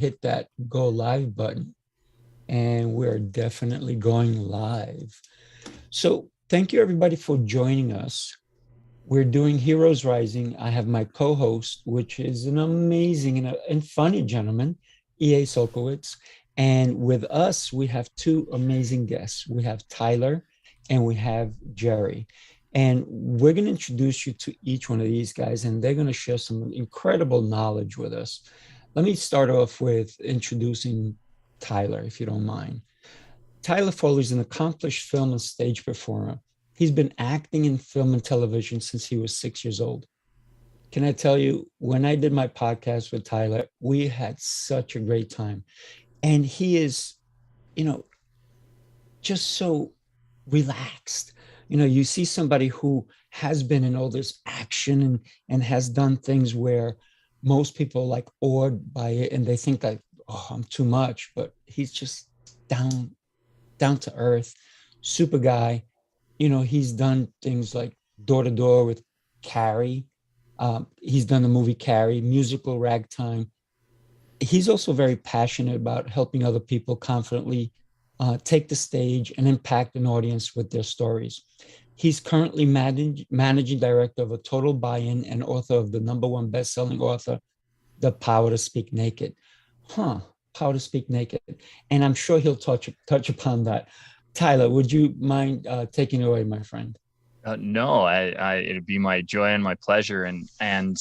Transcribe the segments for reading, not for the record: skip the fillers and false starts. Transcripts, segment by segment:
hit that go live button, and we're definitely going live. So thank you everybody for joining us. We're doing Heroes Rising. I have my co-host, which is an amazing and funny gentleman, EA Solkowitz. And with us, we have two amazing guests. We have Tyler and we have Jerry. And we're going to introduce you to each one of these guys, and they're going to share some incredible knowledge with us. Let me start off with introducing Tyler, if you don't mind. Tyler Foley is an accomplished film and stage performer. He's been acting in film and television since he was 6 years old. Can I tell you, when I did my podcast with Tyler, we had such a great time. And he is, you know, just so relaxed. You see somebody who has been in all this action and has done things where most people like awed by it and they think that, oh, I'm too much, but he's just down to earth, super guy. He's done things like Door to Door with Carrie. He's done the movie Carrie, musical Ragtime. He's also very passionate about helping other people confidently take the stage and impact an audience with their stories. He's currently managing director of A Total Buy-In and author of the #1 best-selling author, The Power to Speak Naked. Power to Speak Naked. And I'm sure he'll touch upon that. Tyler, would you mind taking it away, my friend? No, it'd be my joy and my pleasure. And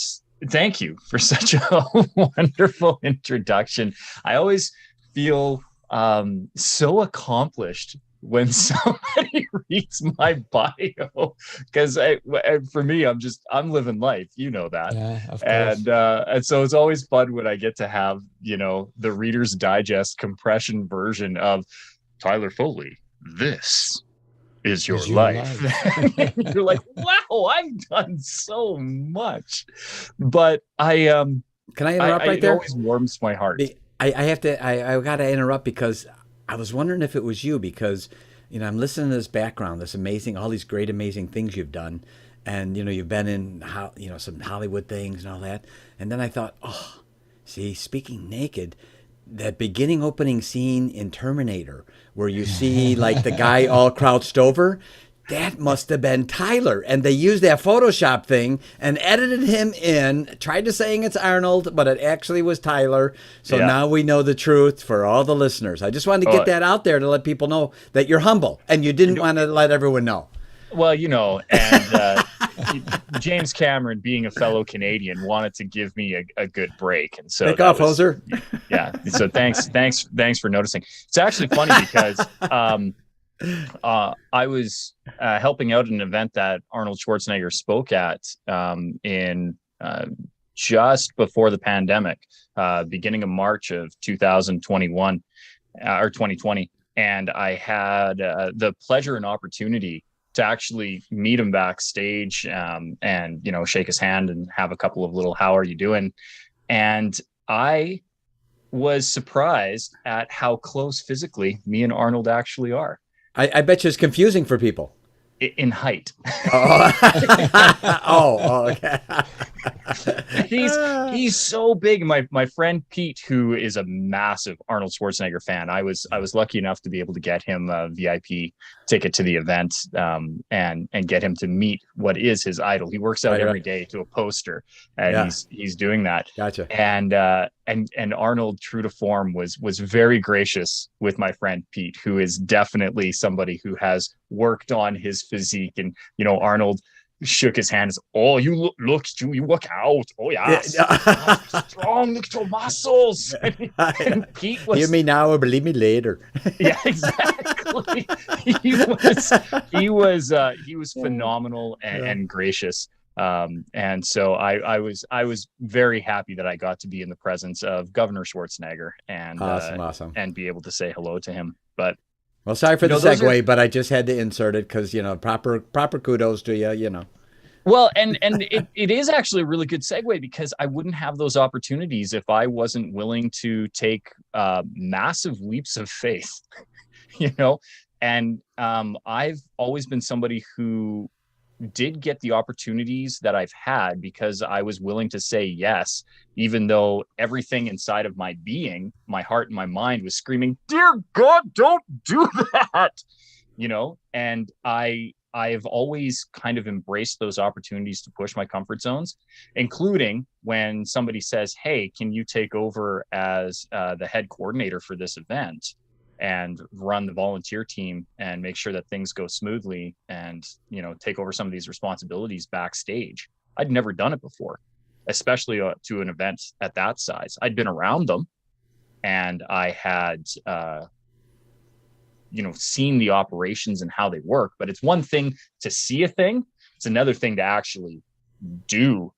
thank you for such a wonderful introduction. I always feel so accomplished when somebody reads my bio, because for me, I'm living life, that. Yeah, of course. And so it's always fun when I get to have, the Reader's Digest compression version of Tyler Foley. This is your life. You're like, wow, I've done so much. But can I interrupt right there? It always warms my heart. I got to interrupt because I was wondering if it was you, because I'm listening to this background, all these great amazing things you've done, and you've been in some Hollywood things and all that, and then I thought, oh, see, speaking naked, that beginning opening scene in Terminator where you see like the guy all crouched over, that must have been Tyler. And they used that Photoshop thing and edited him in, tried to saying it's Arnold, but it actually was Tyler. So now we know the truth for all the listeners. I just wanted to get that out there to let people know that you're humble and you didn't want to let everyone know. Well, and James Cameron, being a fellow Canadian, wanted to give me a good break, and so take off, hoser. Yeah. So thanks for noticing. It's actually funny because I was helping out an event that Arnold Schwarzenegger spoke at in just before the pandemic, beginning of March of 2021 or 2020, and I had the pleasure and opportunity to actually meet him backstage and shake his hand and have a couple of little "how are you doing?" And I was surprised at how close physically me and Arnold actually are. I bet you it's confusing for people. In height. Okay. He's so big. My friend Pete, who is a massive Arnold Schwarzenegger fan, I was lucky enough to be able to get him a VIP ticket to the event, and get him to meet what is his idol. He works out every day to a poster, and he's doing that. Gotcha. And Arnold, true to form, was very gracious with my friend Pete, who is definitely somebody who has worked on his physique. And Arnold shook his hands. Oh, you you work out. Oh yes, strong. Look at your muscles. And Pete was. Hear me now or believe me later. Yeah, exactly. He was phenomenal and gracious. And so I was very happy that I got to be in the presence of Governor Schwarzenegger and awesome. And be able to say hello to him. But well, sorry for the segue, but I just had to insert it because proper kudos to you. Well, and it is actually a really good segue, because I wouldn't have those opportunities if I wasn't willing to take massive leaps of faith, And I've always been somebody who did get the opportunities that I've had because I was willing to say yes, even though everything inside of my being, my heart and my mind was screaming, "Dear God, don't do that," and I've always kind of embraced those opportunities to push my comfort zones, including when somebody says, "Hey, can you take over as the head coordinator for this event and run the volunteer team and make sure that things go smoothly and, take over some of these responsibilities backstage?" I'd never done it before, especially to an event at that size. I'd been around them, and I had, seen the operations and how they work, but it's one thing to see a thing. It's another thing to actually do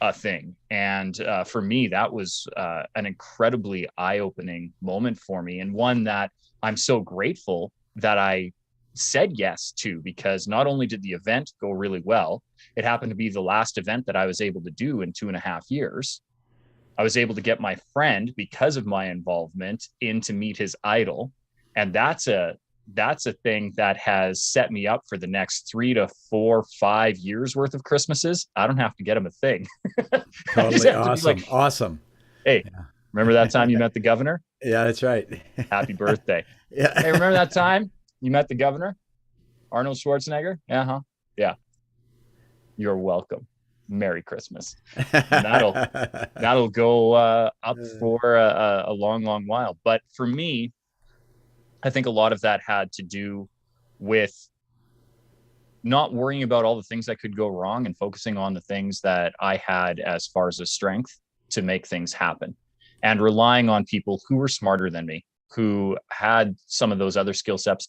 a thing. And for me, that was an incredibly eye-opening moment for me, and one that I'm so grateful that I said yes to, because not only did the event go really well, it happened to be the last event that I was able to do in 2.5 years. I was able to get my friend, because of my involvement, in to meet his idol. And that's a thing that has set me up for the next 3 to 4, 5 years worth of Christmases. I don't have to get him a thing. Totally awesome. Awesome. Hey, yeah. Remember that time you met the governor? Yeah, that's right. Happy birthday. Yeah. Hey, remember that time you met the governor? Arnold Schwarzenegger? Uh-huh. Yeah. You're welcome. Merry Christmas. And that'll go up for a long, long while. But for me, I think a lot of that had to do with not worrying about all the things that could go wrong and focusing on the things that I had as far as a strength to make things happen, and relying on people who were smarter than me, who had some of those other skill sets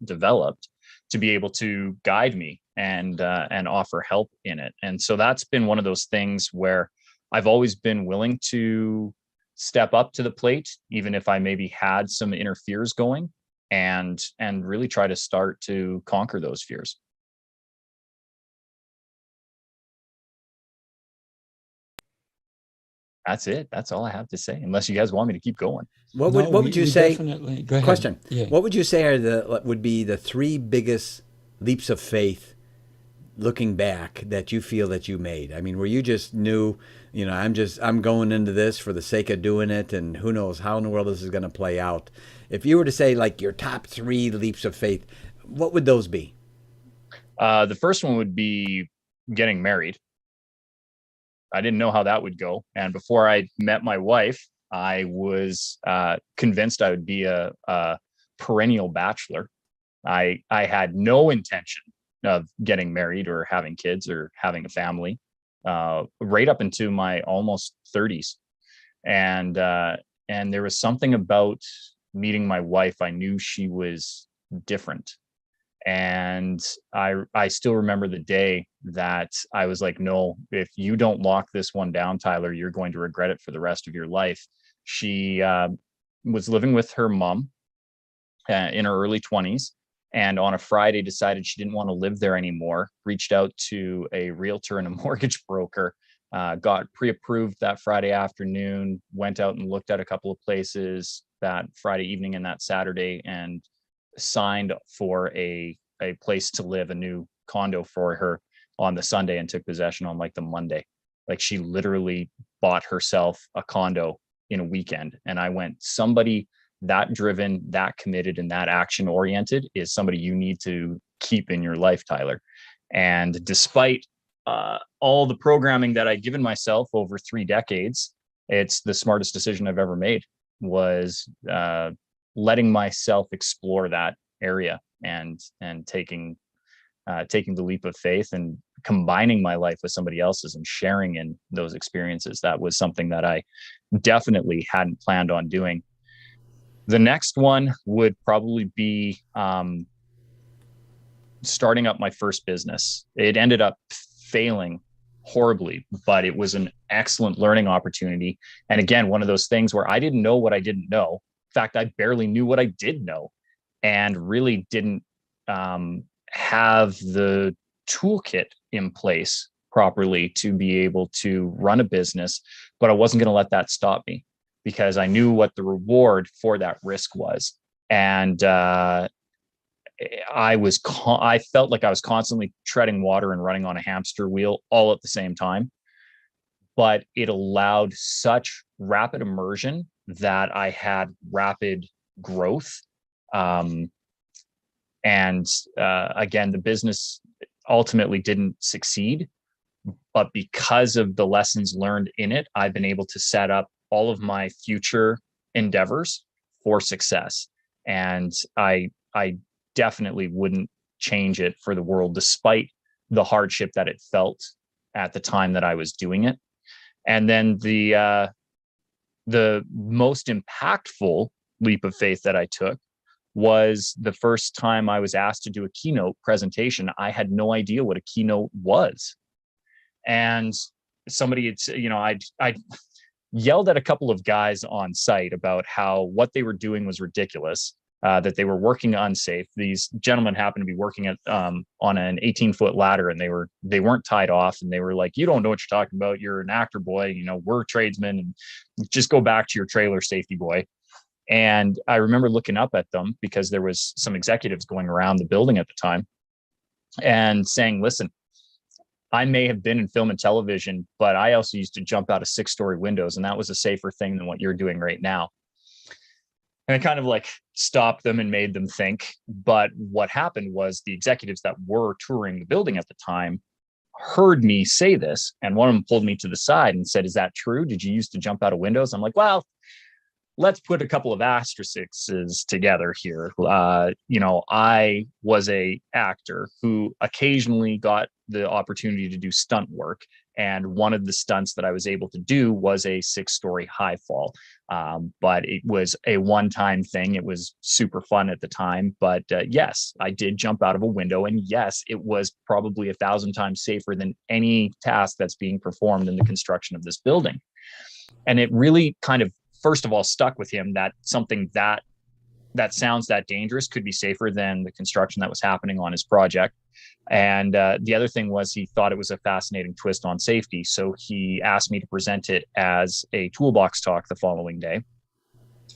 developed to be able to guide me and offer help in it. And so that's been one of those things where I've always been willing to step up to the plate, even if I maybe had some inner fears going, and really try to start to conquer those fears. That's it. That's all I have to say, unless you guys want me to keep going. What No, would you we say? definitely go ahead. Question. Yeah. What would you say would be the 3 biggest leaps of faith looking back that you feel that you made? I mean, where you just knew, I'm going into this for the sake of doing it, and who knows how in the world this is going to play out. If you were to say like your top 3 leaps of faith, what would those be? The first one would be getting married. I didn't know how that would go. And before I met my wife, I was convinced I would be a perennial bachelor. I had no intention of getting married or having kids or having a family right up into my almost 30s. And there was something about meeting my wife. I knew she was different. And I still remember the day that I was like, no, if you don't lock this one down, Tyler, you're going to regret it for the rest of your life. She was living with her mom in her early 20s, and on a Friday decided she didn't want to live there anymore, reached out to a realtor and a mortgage broker, got pre-approved that Friday afternoon, went out and looked at a couple of places that Friday evening and that Saturday, and signed for a place to live, a new condo for her on the Sunday, and took possession on like the Monday. Like, she literally bought herself a condo in a weekend. And I went, somebody that driven, that committed, and that action oriented is somebody you need to keep in your life, Tyler. And despite all the programming that I'd given myself over 3 decades, it's the smartest decision I've ever made, was letting myself explore that area and taking the leap of faith and combining my life with somebody else's and sharing in those experiences. That was something that I definitely hadn't planned on doing. The next one would probably be starting up my first business. It ended up failing horribly, but it was an excellent learning opportunity. And again, one of those things where I didn't know what I didn't know. In fact, I barely knew what I did know, and really didn't have the toolkit in place properly to be able to run a business. But I wasn't going to let that stop me, because I knew what the reward for that risk was. And I felt like I was constantly treading water and running on a hamster wheel all at the same time. But it allowed such rapid immersion that I had rapid growth. Again, the business ultimately didn't succeed, but because of the lessons learned in it, I've been able to set up all of my future endeavors for success. And I definitely wouldn't change it for the world, despite the hardship that it felt at the time that I was doing it. And then the most impactful leap of faith that I took was the first time I was asked to do a keynote presentation. I had no idea what a keynote was. And somebody had, I yelled at a couple of guys on site about how what they were doing was ridiculous, that they were working unsafe. These gentlemen happened to be working at on an 18-foot ladder, and they weren't tied off, and they were like, "You don't know what you're talking about. You're an actor, boy. We're tradesmen, and just go back to your trailer, safety boy." And I remember looking up at them because there was some executives going around the building at the time and saying, "Listen, I may have been in film and television, but I also used to jump out of 6-story windows, and that was a safer thing than what you're doing right now." And I kind of like stopped them and made them think. But what happened was the executives that were touring the building at the time heard me say this, and one of them pulled me to the side and said, "Is that true? Did you used to jump out of windows?" I'm like, "Well, let's put a couple of asterisks together here. I was a actor who occasionally got the opportunity to do stunt work. And one of the stunts that I was able to do was a 6-story high fall. But it was a one-time thing. It was super fun at the time. But yes, I did jump out of a window. And yes, it was probably 1,000 times safer than any task that's being performed in the construction of this building." And it really kind of, first of all, stuck with him that something that sounds that dangerous could be safer than the construction that was happening on his project. And the other thing was he thought it was a fascinating twist on safety. So he asked me to present it as a toolbox talk the following day,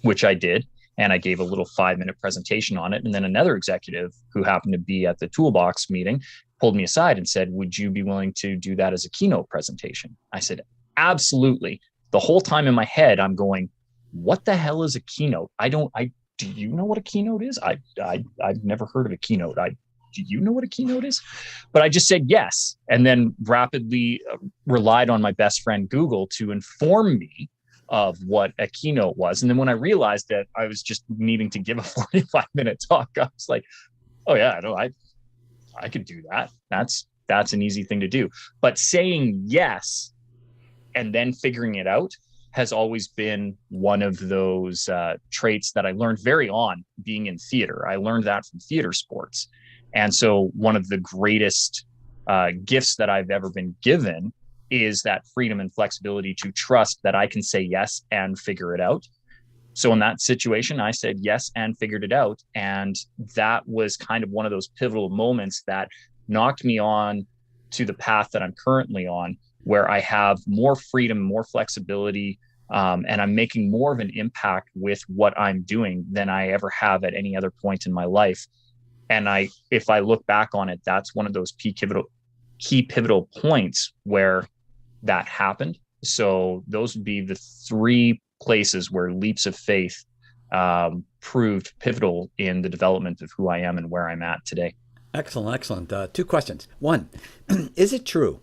which I did. And I gave a little 5-minute presentation on it. And then another executive who happened to be at the toolbox meeting pulled me aside and said, "Would you be willing to do that as a keynote presentation?" I said, "Absolutely." The whole time in my head, I'm going, "What the hell is a keynote? Do you know what a keynote is? I've never heard of a keynote. Do you know what a keynote is?" But I just said yes. And then rapidly relied on my best friend, Google, to inform me of what a keynote was. And then when I realized that I was just needing to give a 45-minute talk, I was like, "Oh yeah, no, I could do that. That's an easy thing to do." But saying yes and then figuring it out has always been one of those traits that I learned very on being in theater. I learned that from theater sports. And so one of the greatest gifts that I've ever been given is that freedom and flexibility to trust that I can say yes and figure it out. So in that situation, I said yes and figured it out. And that was kind of one of those pivotal moments that knocked me on to the path that I'm currently on, where I have more freedom, more flexibility, and I'm making more of an impact with what I'm doing than I ever have at any other point in my life. And if I look back on it, that's one of those key pivotal points where that happened. So those would be the 3 places where leaps of faith proved pivotal in the development of who I am and where I'm at today. Excellent. 2 questions. 1, is it true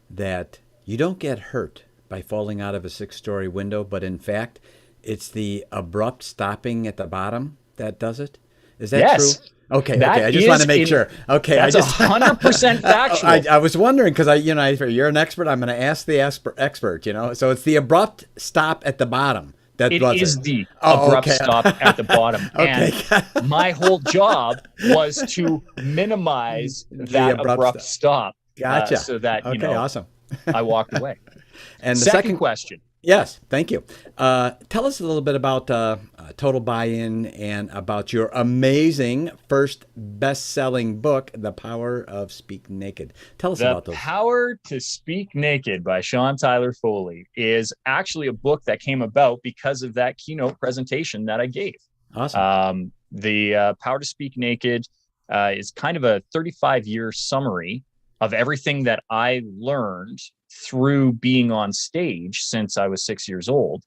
that you don't get hurt by falling out of a 6-story window, but in fact, it's the abrupt stopping at the bottom that does it? Is that true? Okay. I just want to make sure. Okay, that's 100% factual. I was wondering because you're an expert. I'm going to ask the expert. So it's the abrupt stop at the bottom. It is the abrupt stop at the bottom. Okay. And my whole job was to minimize that abrupt stop. Gotcha. So that, awesome. I walked away. And the second question. Yes, thank you. Tell us a little bit about Total Buy-In and about your amazing first best-selling book, The Power of Speak Naked. Tell us about those. The Power to Speak Naked by Sean Tyler Foley is actually a book that came about because of that keynote presentation that I gave. Awesome. The Power to Speak Naked is kind of a 35-year summary of everything that I learned through being on stage since I was 6 years old,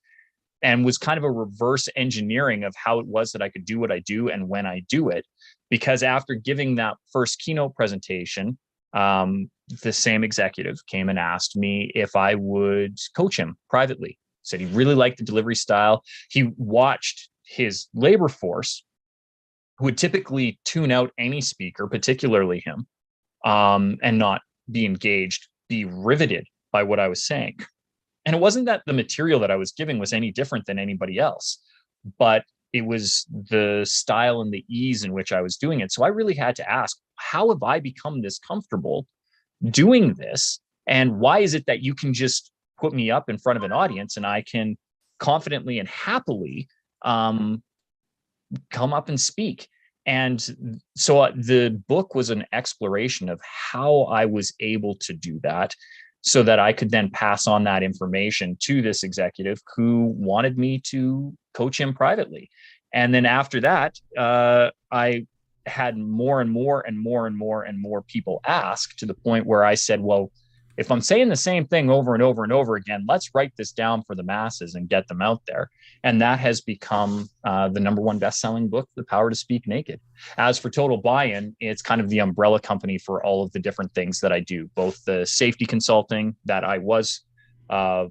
and was kind of a reverse engineering of how it was that I could do what I do and when I do it. Because after giving that first keynote presentation, the same executive came and asked me if I would coach him privately. Said he really liked the delivery style. He watched his labor force, who would typically tune out any speaker, particularly him, and not be engaged, be riveted by what I was saying. And it wasn't that the material that I was giving was any different than anybody else, but it was the style and the ease in which I was doing it. So I really had to ask, how have I become this comfortable doing this? And why is it that you can just put me up in front of an audience and I can confidently and happily come up and speak? And so the book was an exploration of how I was able to do that, so that I could then pass on that information to this executive who wanted me to coach him privately. And then after that, I had more and more and more and more and more people ask, to the point where I said, well, if I'm saying the same thing over and over and over again, let's write this down for the masses and get them out there. And that has become the #1 best-selling book, The Power to Speak Naked. As for Total Buy-In, it's kind of the umbrella company for all of the different things that I do, both the safety consulting that I was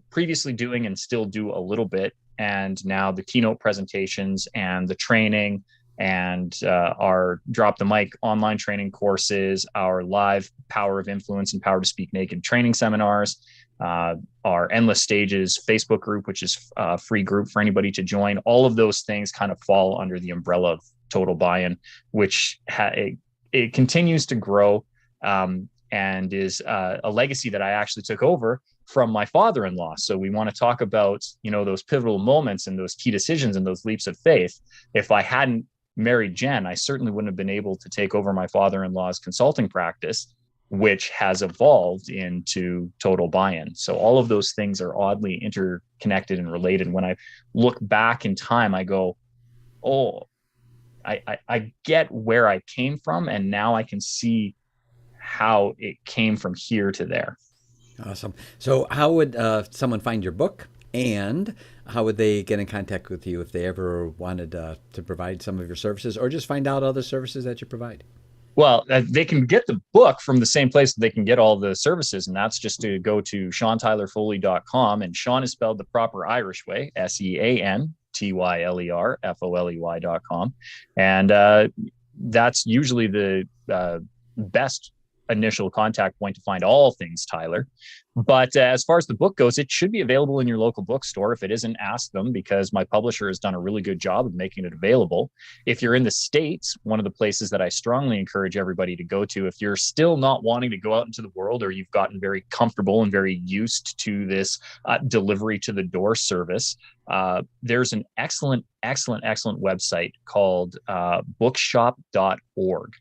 previously doing and still do a little bit, and now the keynote presentations and the training, and our Drop the Mic online training courses, our live Power of Influence and Power to Speak Naked training seminars, our Endless Stages Facebook group, which is a free group for anybody to join. All of those things kind of fall under the umbrella of Total Buy-In, which it continues to grow, and is a legacy that I actually took over from my father-in-law. So we want to talk about, those pivotal moments and those key decisions and those leaps of faith. If I hadn't married Jen, I certainly wouldn't have been able to take over my father-in-law's consulting practice, which has evolved into Total Buy-In. So all of those things are oddly interconnected and related. When I look back in time, I go, oh, I get where I came from, and now I can see how it came from here to there. Awesome. So how would someone find your book, and how would they get in contact with you if they ever wanted to provide some of your services, or just find out other services that you provide? Well, they can get the book from the same place that they can get all the services, and that's just to go to SeanTylerFoley.com. And Sean is spelled the proper Irish way, SeanTylerFoley.com. And that's usually the best initial contact point to find all things Tyler. But as far as the book goes, it should be available in your local bookstore. If it isn't, ask them, because my publisher has done a really good job of making it available. If you're in the States, one of the places that I strongly encourage everybody to go to, if you're still not wanting to go out into the world, or you've gotten very comfortable and very used to this delivery to the door service, there's an excellent website called bookshop.org.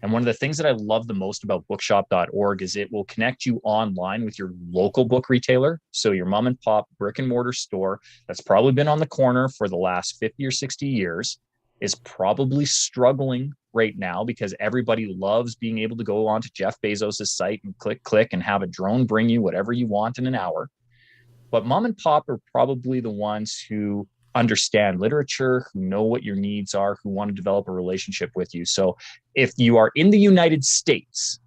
And one of the things that I love the most about bookshop.org is it will connect you online with your local book retailer. So your mom and pop brick and mortar store that's probably been on the corner for the last 50 or 60 years is probably struggling right now, because everybody loves being able to go onto Jeff Bezos' site and click and have a drone bring you whatever you want in an hour. But mom and pop are probably the ones who understand literature, who know what your needs are, who want to develop a relationship with you. So if you are in the United States,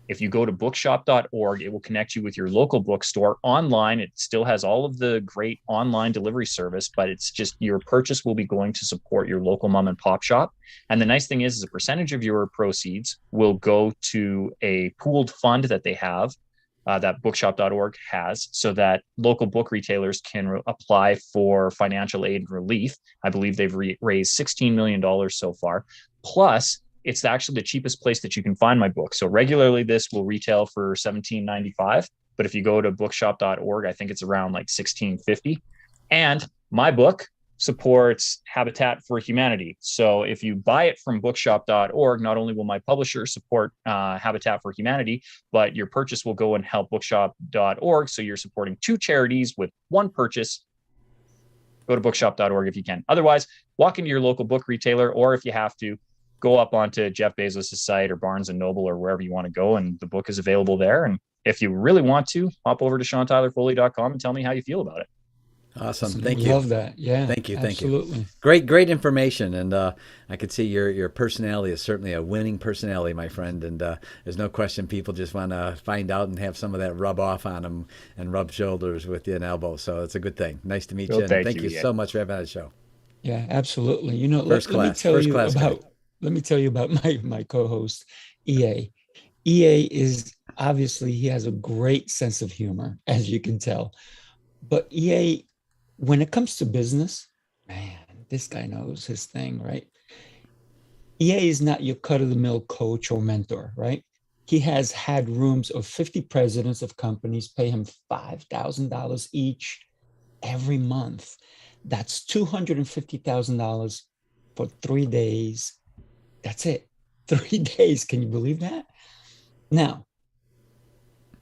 if you go to bookshop.org, it will connect you with your local bookstore online. It still has all of the great online delivery service, but it's just your purchase will be going to support your local mom and pop shop. And the nice thing is a percentage of your proceeds will go to a pooled fund that they have, that bookshop.org has, so that local book retailers can apply for financial aid and relief. I believe they've raised $16 million so far. Plus, it's actually the cheapest place that you can find my book. So regularly this will retail for $17.95, but if you go to bookshop.org, I think it's around like $16.50. And my book supports Habitat for Humanity. So if you buy it from bookshop.org, not only will my publisher support Habitat for Humanity, but your purchase will go and help bookshop.org. So you're supporting two charities with one purchase. go to bookshop.org if you can. Otherwise, walk into your local book retailer, or if you have to, go up onto Jeff Bezos' site or Barnes & Noble or wherever you want to go, and the book is available there. And if you really want to, hop over to SeanTylerFoley.com and tell me how you feel about it. Awesome. Listen, Thank you. Love that. Yeah. Thank you. Absolutely. Great information. And I could see your personality is certainly a winning personality, my friend. And there's no question people just want to find out and have some of that rub off on them and rub shoulders with you and elbows. So it's a good thing. Nice to meet you. And thank you so much for having on the show. Yeah, absolutely. You know, let me tell you about my co-host, EA. EA is obviously, he has a great sense of humor, as you can tell. But EA, when it comes to business, man, this guy knows his thing, right? EA is not your cut-of-the-mill coach or mentor, right? He has had rooms of 50 presidents of companies pay him $5,000 each every month. That's $250,000 for 3 days. That's it. 3 days. Can you believe that? Now,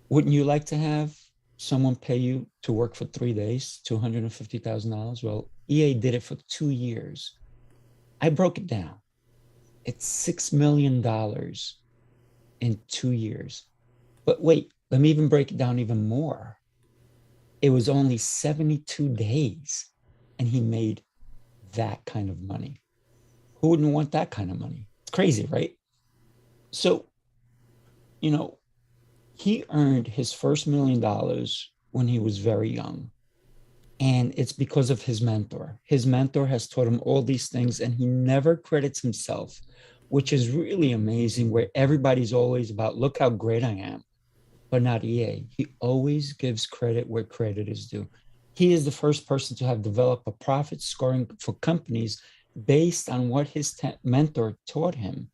wouldn't you like to have someone pay you to work for 3 days, $250,000? Well, EA did it for 2 years. I broke it down. It's $6 million in 2 years. But wait, let me even break it down even more. It was only 72 days, and he made that kind of money. Who wouldn't want that kind of money? It's crazy, right? So, you know, he earned his first $1 million when he was very young. And it's because of his mentor. His mentor has taught him all these things, and he never credits himself, which is really amazing, where everybody's always about, look how great I am, but not EA. He always gives credit where credit is due. He is the first person to have developed a profit scoring for companies based on what his mentor taught him.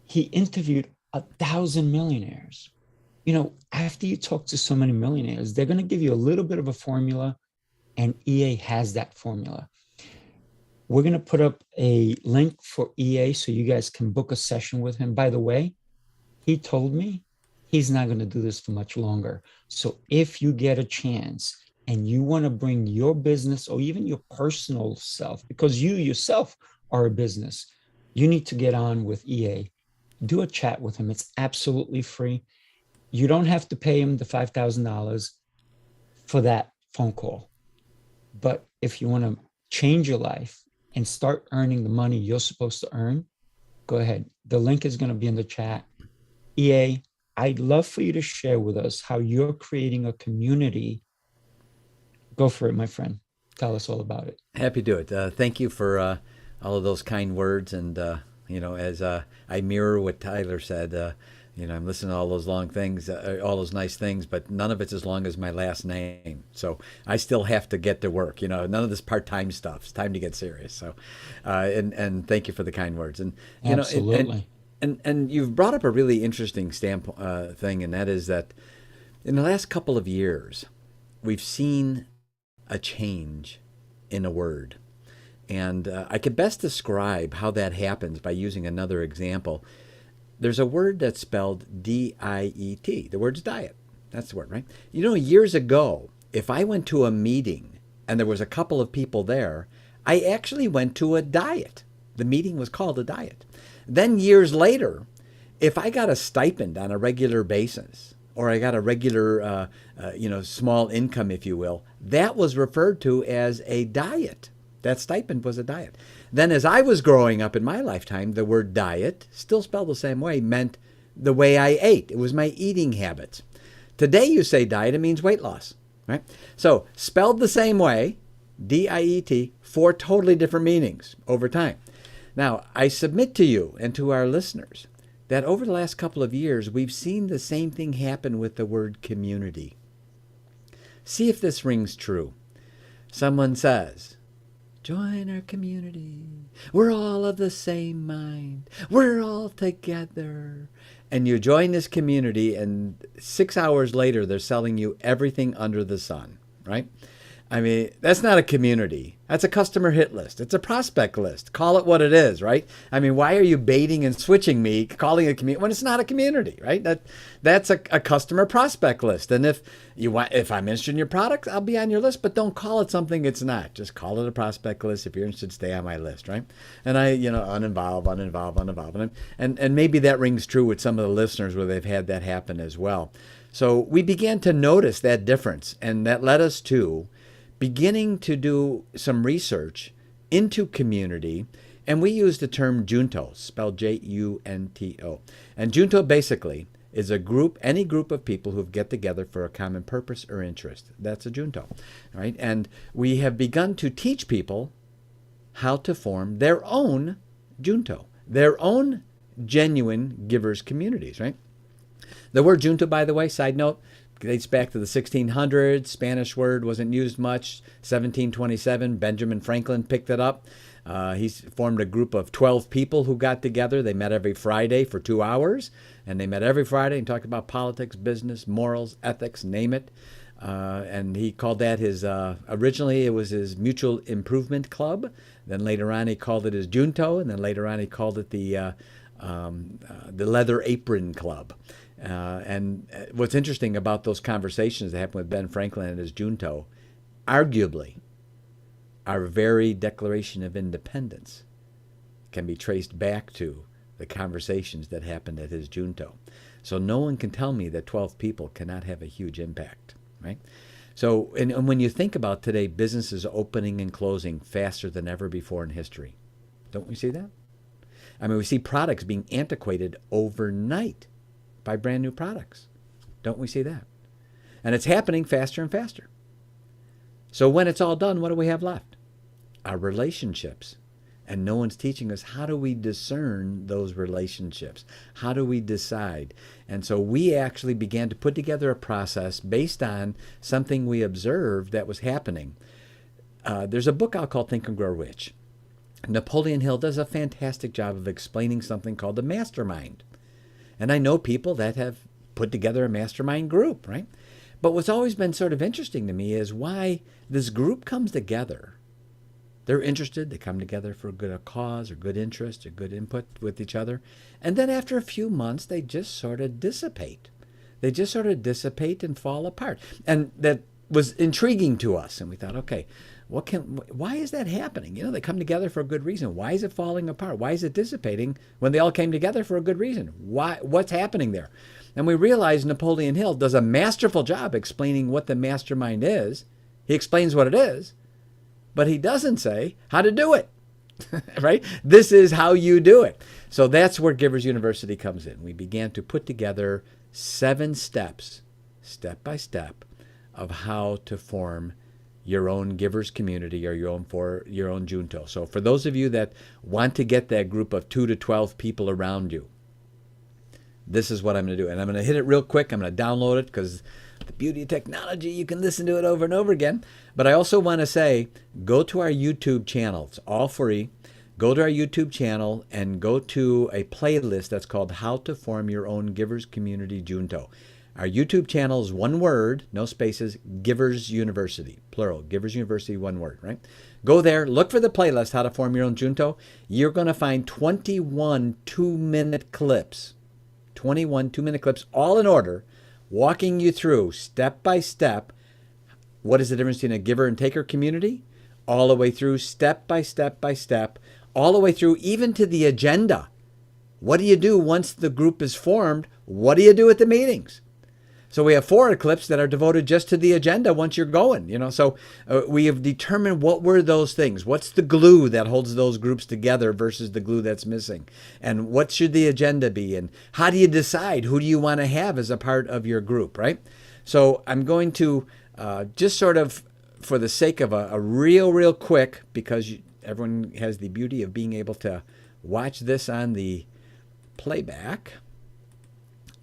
He interviewed 1,000 millionaires. You know, after you talk to so many millionaires, they're going to give you a little bit of a formula, and EA has that formula. We're going to put up a link for EA so you guys can book a session with him. By the way, he told me he's not going to do this for much longer. So if you get a chance and you want to bring your business or even your personal self, because you yourself are a business, you need to get on with EA. Do a chat with him. It's absolutely free. You don't have to pay him the $5,000 for that phone call. But if you want to change your life and start earning the money you're supposed to earn, go ahead. The link is going to be in the chat. EA, I'd love for you to share with us how you're creating a community. Go for it, my friend. Tell us all about it. Happy to do it. Thank you for all of those kind words. And, you know, as I mirror what Tyler said, you know, I'm listening to all those long things, all those nice things, but none of it's as long as my last name. So I still have to get to work. You know, none of this part-time stuff. It's time to get serious. So, and thank you for the kind words. And you absolutely. And you've brought up a really interesting thing, and that is that in the last couple of years, we've seen a change in a word. And I could best describe how that happens by using another example. There's a word that's spelled D-I-E-T. The word's diet. That's the word, right? You know, years ago, if I went to a meeting and there was a couple of people there, I actually went to a diet. The meeting was called a diet. Then years later, if I got a stipend on a regular basis, or I got a regular, small income, if you will, that was referred to as a diet. That stipend was a diet. Then as I was growing up in my lifetime, the word diet, still spelled the same way, meant the way I ate. It was my eating habits. Today you say diet, it means weight loss, right? So spelled the same way, D-I-E-T, 4 totally different meanings over time. Now, I submit to you and to our listeners that over the last couple of years, we've seen the same thing happen with the word community. See if this rings true. Someone says, join our community. We're all of the same mind. We're all together. And you join this community, and 6 hours later, they're selling you everything under the sun, right? I mean, that's not a community. That's a customer hit list. It's a prospect list. Call it what it is, right? I mean, why are you baiting and switching me, calling it a community when it's not a community, right? That's a customer prospect list. And if I'm interested in your product, I'll be on your list, but don't call it something it's not. Just call it a prospect list. If you're interested, stay on my list, right? And uninvolve. And maybe that rings true with some of the listeners where they've had that happen as well. So we began to notice that difference, and that led us to beginning to do some research into community, and we use the term junto, spelled Junto. And junto basically is a group, any group of people who get together for a common purpose or interest. That's a junto, right? And we have begun to teach people how to form their own junto, their own genuine givers communities, right? The word junto, by the way, side note, dates back to the 1600s. Spanish word wasn't used much. 1727, Benjamin Franklin picked it up. He's formed a group of 12 people who got together. They met every Friday for 2 hours, and they met every Friday and talked about politics, business, morals, ethics, name it. And he called that his, originally it was his Mutual Improvement Club. Then later on he called it his Junto, and then later on he called it the Leather Apron Club. And what's interesting about those conversations that happened with Ben Franklin and his junto, arguably, our very Declaration of Independence can be traced back to the conversations that happened at his junto. So no one can tell me that 12 people cannot have a huge impact, right? So, and when you think about today, businesses opening and closing faster than ever before in history, don't we see that? I mean, we see products being antiquated overnight by brand new products. Don't we see that? And it's happening faster and faster. So when it's all done, what do we have left? Our relationships. And no one's teaching us, how do we discern those relationships? How do we decide? And so we actually began to put together a process based on something we observed that was happening. There's a book out called Think and Grow Rich. Napoleon Hill does a fantastic job of explaining something called the mastermind. And I know people that have put together a mastermind group, right? But what's always been sort of interesting to me is why this group comes together. They're interested. They come together for a cause or good interest or good input with each other. And then after a few months, they just sort of dissipate. They just sort of dissipate and fall apart. And that was intriguing to us. And we thought, okay, why is that happening? You know, they come together for a good reason. Why is it falling apart? Why is it dissipating when they all came together for a good reason? What's happening there? And we realized Napoleon Hill does a masterful job explaining what the mastermind is. He explains what it is, but he doesn't say how to do it, right? This is how you do it. So that's where Givers University comes in. We began to put together 7 steps, step by step, of how to form your own givers community or your own junto. So for those of you that want to get that group of 2 to 12 people around you, this is what I'm going to do. And I'm going to hit it real quick. I'm going to download it because the beauty of technology, you can listen to it over and over again. But I also want to say, go to our YouTube channel. It's all free. Go to our YouTube channel and go to a playlist that's called How to Form Your Own Givers Community Junto. Our YouTube channel is one word, no spaces, Givers University, plural, Givers University, one word, right? Go there, look for the playlist, How to Form Your Own Junto. You're going to find 21 2-minute clips, 21 2-minute clips, all in order, walking you through step by step, what is the difference between a giver and taker community, all the way through step by step by step, all the way through even to the agenda. What do you do once the group is formed? What do you do at the meetings? So we have 4 clips that are devoted just to the agenda once you're going, you know. So we have determined what were those things. What's the glue that holds those groups together versus the glue that's missing? And what should the agenda be? And how do you decide who do you want to have as a part of your group, right? So I'm going to just sort of, for the sake of a real quick, because everyone has the beauty of being able to watch this on the playback,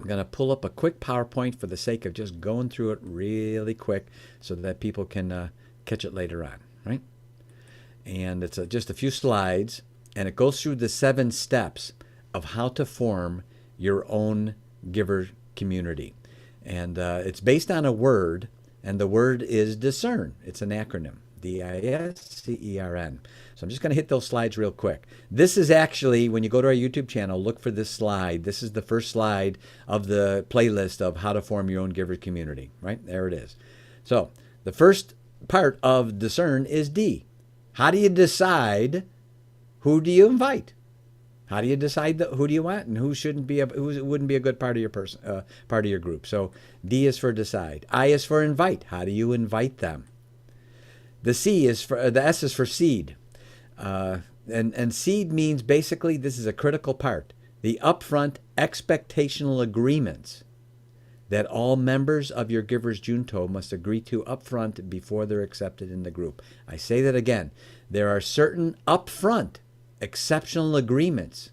I'm going to pull up a quick PowerPoint for the sake of just going through it really quick so that people can catch it later on, right? And it's just a few slides, and it goes through the 7 steps of how to form your own giver community. And it's based on a word, And the word is discern. It's an acronym, DISCERN. So I'm just going to hit those slides real quick. This is actually, when you go to our YouTube channel, look for this slide. This is the first slide of the playlist of how to form your own giver community, right? There it is. So the first part of discern is D. How do you decide who do you invite? How do you decide who do you want and who wouldn't be a good part of your part of your group? So D is for decide. I is for invite. How do you invite them? The S is for seed. And seed means basically this is a critical part. The upfront expectational agreements that all members of your giver's junto must agree to upfront before they're accepted in the group. I say that again. There are certain upfront exceptional agreements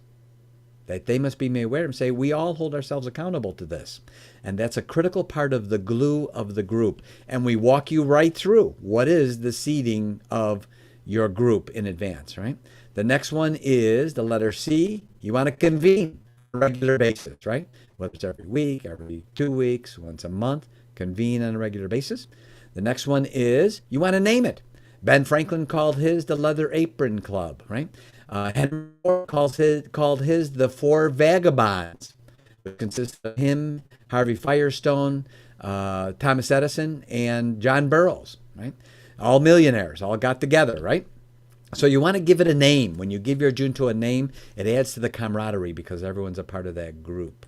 that they must be made aware of and say, we all hold ourselves accountable to this. And that's a critical part of the glue of the group. And we walk you right through what is the seeding of your group in advance, right? The next one is the letter C. You want to convene on a regular basis, right? Whether it's every week, every 2 weeks, once a month, convene on a regular basis. The next one is you want to name it. Ben Franklin called his the Leather Apron Club, right? Henry Ford called his the Four Vagabonds, which consists of him, Harvey Firestone, Thomas Edison, and John Burroughs, right? All millionaires, all got together, right? So you want to give it a name. When you give your junto a name, it adds to the camaraderie because everyone's a part of that group.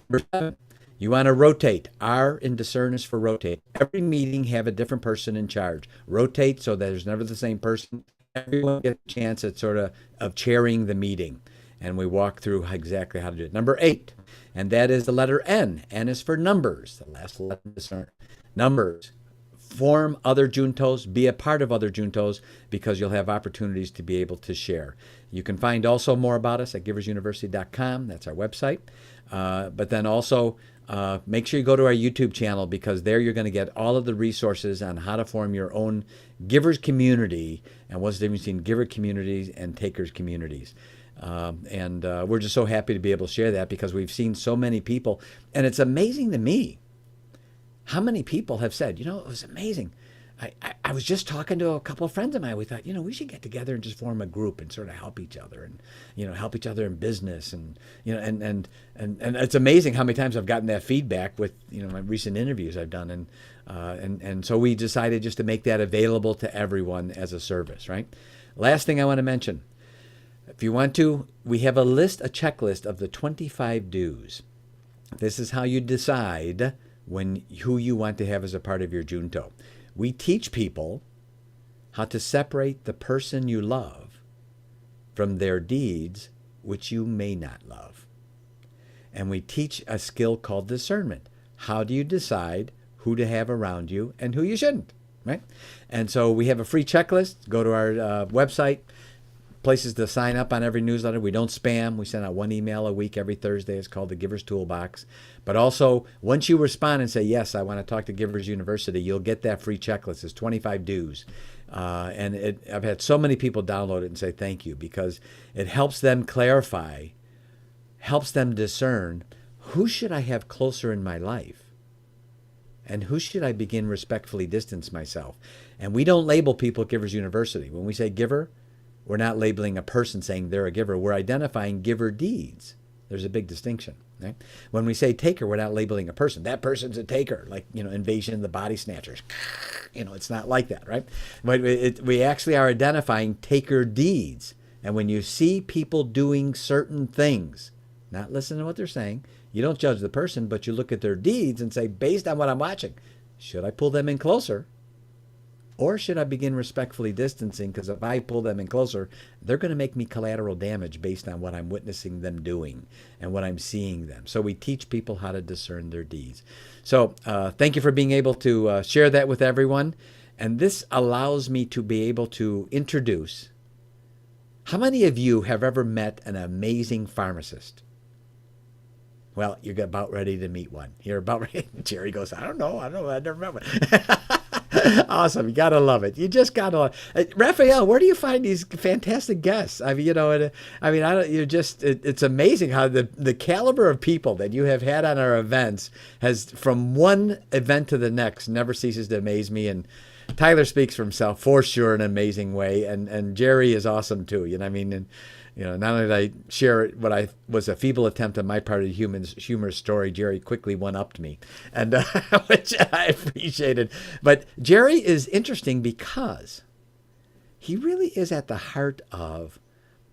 Number 7, you want to rotate. R in discern is for rotate. Every meeting have a different person in charge. Rotate so that there's never the same person. Everyone gets a chance at sort of chairing the meeting. And we walk through exactly how to do it. Number 8, and that is the letter N. N is for numbers, the last letter of discern. Numbers. Form other juntos, be a part of other juntos because you'll have opportunities to be able to share. You can find also more about us at giversuniversity.com. That's our website. But then also make sure you go to our YouTube channel because there you're going to get all of the resources on how to form your own givers community and what's the difference between giver communities and takers communities. And we're just so happy to be able to share that because we've seen so many people. And it's amazing to me how many people have said, it was amazing. I was just talking to a couple of friends of mine. We thought, we should get together and just form a group and sort of help each other and, help each other in business. And, and it's amazing how many times I've gotten that feedback with, my recent interviews I've done. And so we decided just to make that available to everyone as a service, right? Last thing I want to mention, if you want to, we have a checklist of the 25 do's. This is how you decide who you want to have as a part of your junto. We teach people how to separate the person you love from their deeds, which you may not love. And we teach a skill called discernment. How do you decide who to have around you and who you shouldn't, right? And so we have a free checklist. Go to our website. Places to sign up on every newsletter. We don't spam. We send out one email a week every Thursday. It's called the Giver's Toolbox. But also, once you respond and say, yes, I want to talk to Givers University, you'll get that free checklist. It's 25 do's. And I've had so many people download it and say thank you because it helps them clarify, helps them discern who should I have closer in my life and who should I begin respectfully distance myself. And we don't label people at Givers University. When we say giver, we're not labeling a person saying they're a giver. We're identifying giver deeds. There's a big distinction. Right? When we say taker, we're not labeling a person. That person's a taker, like, Invasion of the Body Snatchers. It's not like that, right? But we actually are identifying taker deeds. And when you see people doing certain things, not listening to what they're saying, you don't judge the person, but you look at their deeds and say, based on what I'm watching, should I pull them in closer? Or should I begin respectfully distancing? Because if I pull them in closer, they're going to make me collateral damage based on what I'm witnessing them doing and what I'm seeing them. So we teach people how to discern their deeds. So thank you for being able to share that with everyone. And this allows me to be able to introduce. How many of you have ever met an amazing pharmacist? Well, you're about ready to meet one. You're about ready. Jerry goes, I don't know. I've never met one. Awesome. You gotta love it. You just gotta love Raphael, where do you find these fantastic guests? I mean, I don't, you're just, it's amazing how the caliber of people that you have had on our events has, from one event to the next, never ceases to amaze me. And Tyler speaks for himself for sure in an amazing way. And Jerry is awesome too. You know what I mean? And, not only did I share what I was a feeble attempt on my part of the humorous story, Jerry quickly one-upped me, and which I appreciated. But Jerry is interesting because he really is at the heart of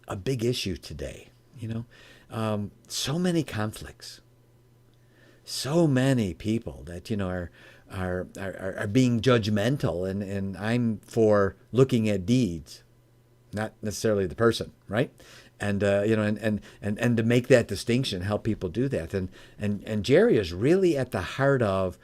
a big issue today. So many conflicts, so many people that are being judgmental, and I'm for looking at deeds, not necessarily the person, right? And and to make that distinction, help people do that. And Jerry is really at the heart of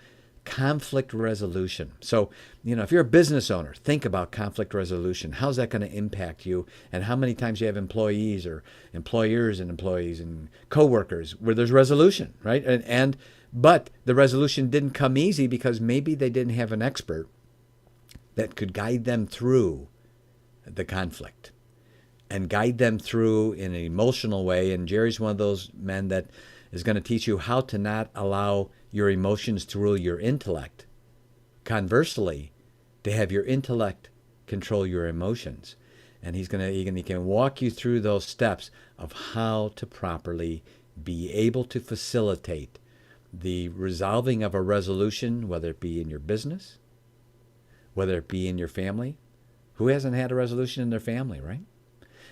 conflict resolution. So, if you're a business owner, think about conflict resolution. How's that going to impact you? And how many times you have employees or employers and employees and coworkers where there's resolution, right? But the resolution didn't come easy because maybe they didn't have an expert that could guide them through the conflict and guide them through in an emotional way. And Jerry's one of those men that is going to teach you how to not allow your emotions to rule your intellect. Conversely, to have your intellect control your emotions. And he can walk you through those steps of how to properly be able to facilitate the resolving of a resolution, whether it be in your business, whether it be in your family. Who hasn't had a resolution in their family, right?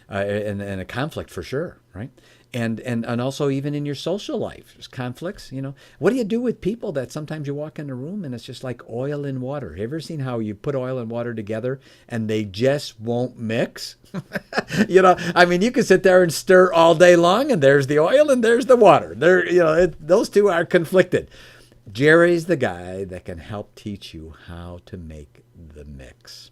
And a conflict for sure, right? And also even in your social life, there's conflicts. What do you do with people that sometimes you walk in a room and it's just like oil and water? Have you ever seen how you put oil and water together and they just won't mix? You can sit there and stir all day long, and there's the oil and there's the water. Those two are conflicted. Jerry's the guy that can help teach you how to make the mix.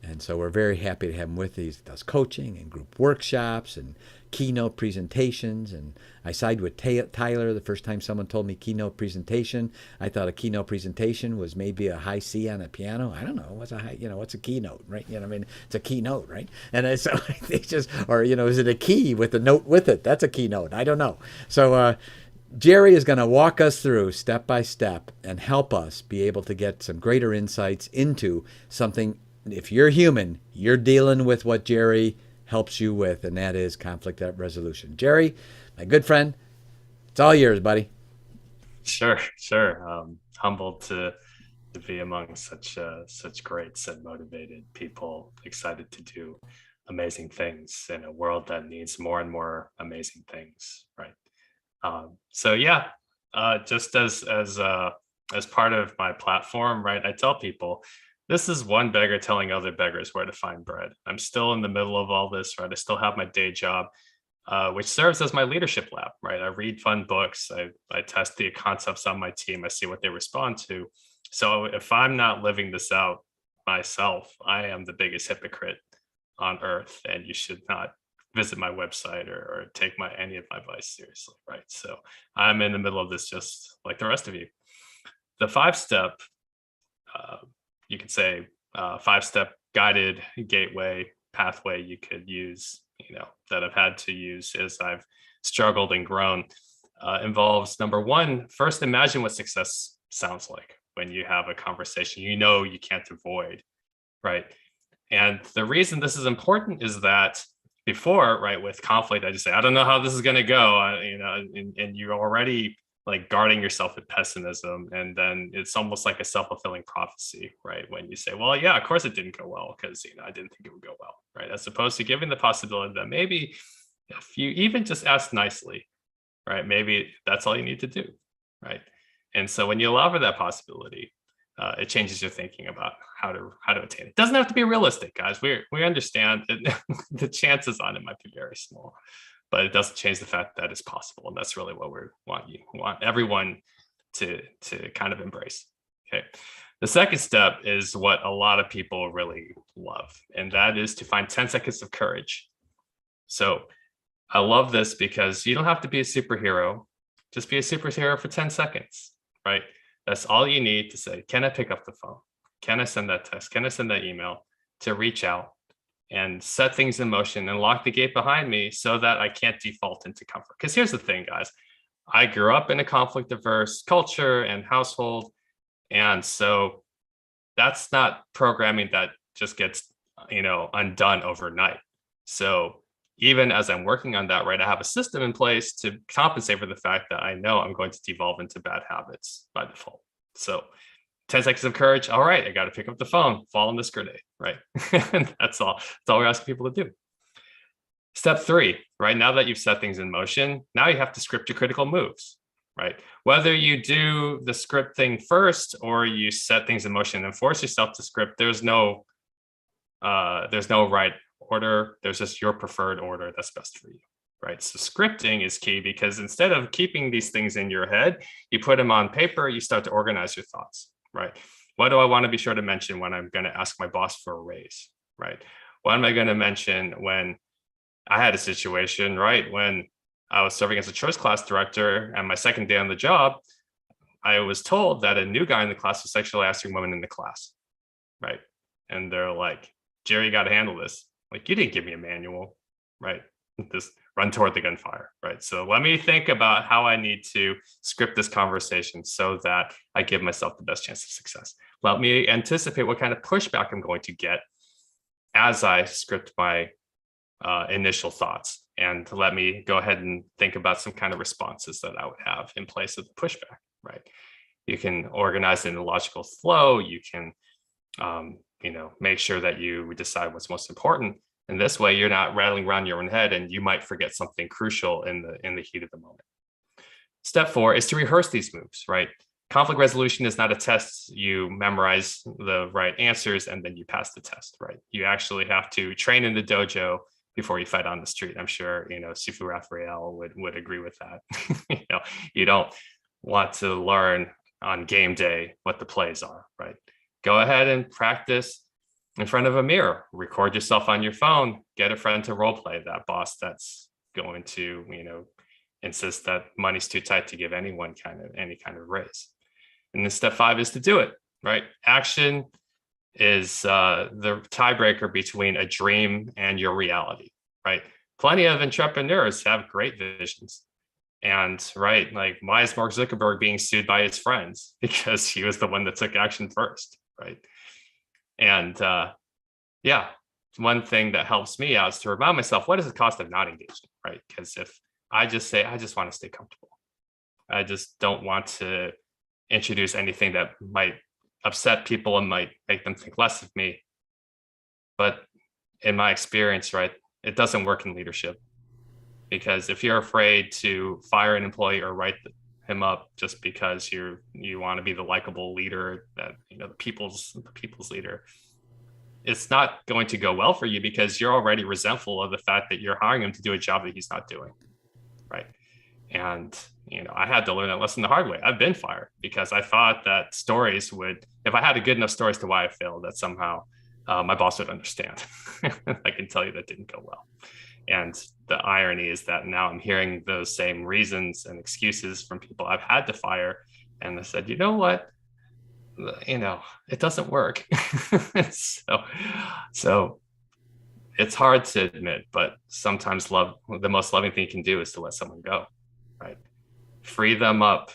And so we're very happy to have him with us. He does coaching and group workshops and keynote presentations. And I sided with Tyler the first time someone told me keynote presentation. I thought a keynote presentation was maybe a high C on a piano. I don't know. What's a keynote, right? It's a keynote, right? And so it's just, or, is it a key with a note with it? That's a keynote. I don't know. So, Jerry is going to walk us through step by step and help us be able to get some greater insights into something. If you're human, you're dealing with what Jerry helps you with, and that is conflict resolution. Jerry, my good friend, it's all yours, buddy. Sure. Humbled to be among such greats and motivated people, excited to do amazing things in a world that needs more and more amazing things, right? Just as part of my platform, right, I tell people, this is one beggar telling other beggars where to find bread. I'm still in the middle of all this, right? I still have my day job, which serves as my leadership lab, right? I read fun books. I test the concepts on my team. I see what they respond to. So if I'm not living this out myself, I am the biggest hypocrite on earth, and you should not visit my website or take any of my advice seriously, right? So I'm in the middle of this just like the rest of you. The 5-step, you could say 5-step guided gateway pathway you could use, that I've had to use as I've struggled and grown, involves number one, first imagine what success sounds like when you have a conversation you can't avoid, right? And the reason this is important is that before, right, with conflict, I just say, I don't know how this is going to go, and you're already like guarding yourself with pessimism. And then it's almost like a self-fulfilling prophecy, right? When you say, well, yeah, of course it didn't go well because, I didn't think it would go well, right? As opposed to giving the possibility that maybe if you even just ask nicely, right, maybe that's all you need to do, right? And so when you allow for that possibility, it changes your thinking about how to attain it. It doesn't have to be realistic, guys. We understand that the chances on it might be very small, but it doesn't change the fact that it's possible. And that's really what we want everyone to kind of embrace. Okay. The second step is what a lot of people really love, and that is to find 10 seconds of courage. So I love this because you don't have to be a superhero. Just be a superhero for 10 seconds, right? That's all you need to say. Can I pick up the phone? Can I send that text? Can I send that email? To reach out and set things in motion and lock the gate behind me so that I can't default into comfort. Because here's the thing, guys. I grew up in a conflict averse culture and household. And so that's not programming that just gets, undone overnight. So even as I'm working on that, right, I have a system in place to compensate for the fact that I know I'm going to devolve into bad habits by default. So 10 seconds of courage. All right, I got to pick up the phone, fall on this grenade, right? And that's all we're asking people to do. Step 3, right? Now that you've set things in motion, now you have to script your critical moves, right? Whether you do the script thing first or you set things in motion and force yourself to script, there's no right order. There's just your preferred order that's best for you, right? So scripting is key because instead of keeping these things in your head, you put them on paper, you start to organize your thoughts, right? What do I want to be sure to mention when I'm going to ask my boss for a raise, right? What am I going to mention when I had a situation, right? When I was serving as a choice class director and my second day on the job, I was told that a new guy in the class was sexually harassing women in the class, right? And they're like, Jerry, you got to handle this. Like, you didn't give me a manual, right? Just run toward the gunfire, right? So let me think about how I need to script this conversation so that I give myself the best chance of success. Let me anticipate what kind of pushback I'm going to get as I script my initial thoughts. And let me go ahead and think about some kind of responses that I would have in place of the pushback, right? You can organize it in a logical flow. You can, make sure that you decide what's most important. And this way, you're not rattling around your own head, and you might forget something crucial in the heat of the moment. Step 4 is to rehearse these moves, right? Conflict resolution is not a test. You memorize the right answers and then you pass the test, right? You actually have to train in the dojo before you fight on the street. I'm sure, Sifu Raphael would agree with that. You don't want to learn on game day what the plays are, right? Go ahead and practice in front of a mirror, record yourself on your phone, get a friend to role play that boss that's going to, insist that money's too tight to give anyone any kind of raise. And then step 5 is to do it, right? Action is the tiebreaker between a dream and your reality, right? Plenty of entrepreneurs have great visions. And right, like, why is Mark Zuckerberg being sued by his friends? Because he was the one that took action first, right? And one thing that helps me out is to remind myself, what is the cost of not engaging, right? Because if I just say, I just want to stay comfortable, I just don't want to introduce anything that might upset people and might make them think less of me. But in my experience, right, it doesn't work in leadership. Because if you're afraid to fire an employee or write him up just because you want to be the likable leader, that the people's leader, it's not going to go well for you because you're already resentful of the fact that you're hiring him to do a job that he's not doing, right? And I had to learn that lesson the hard way. I've been fired because I thought that stories would, if I had a good enough stories to why I failed, that somehow my boss would understand. I can tell you that didn't go well. And the irony is that now I'm hearing those same reasons and excuses from people I've had to fire. And I said, you know what? It doesn't work. So it's hard to admit, but sometimes the most loving thing you can do is to let someone go, right? Free them up.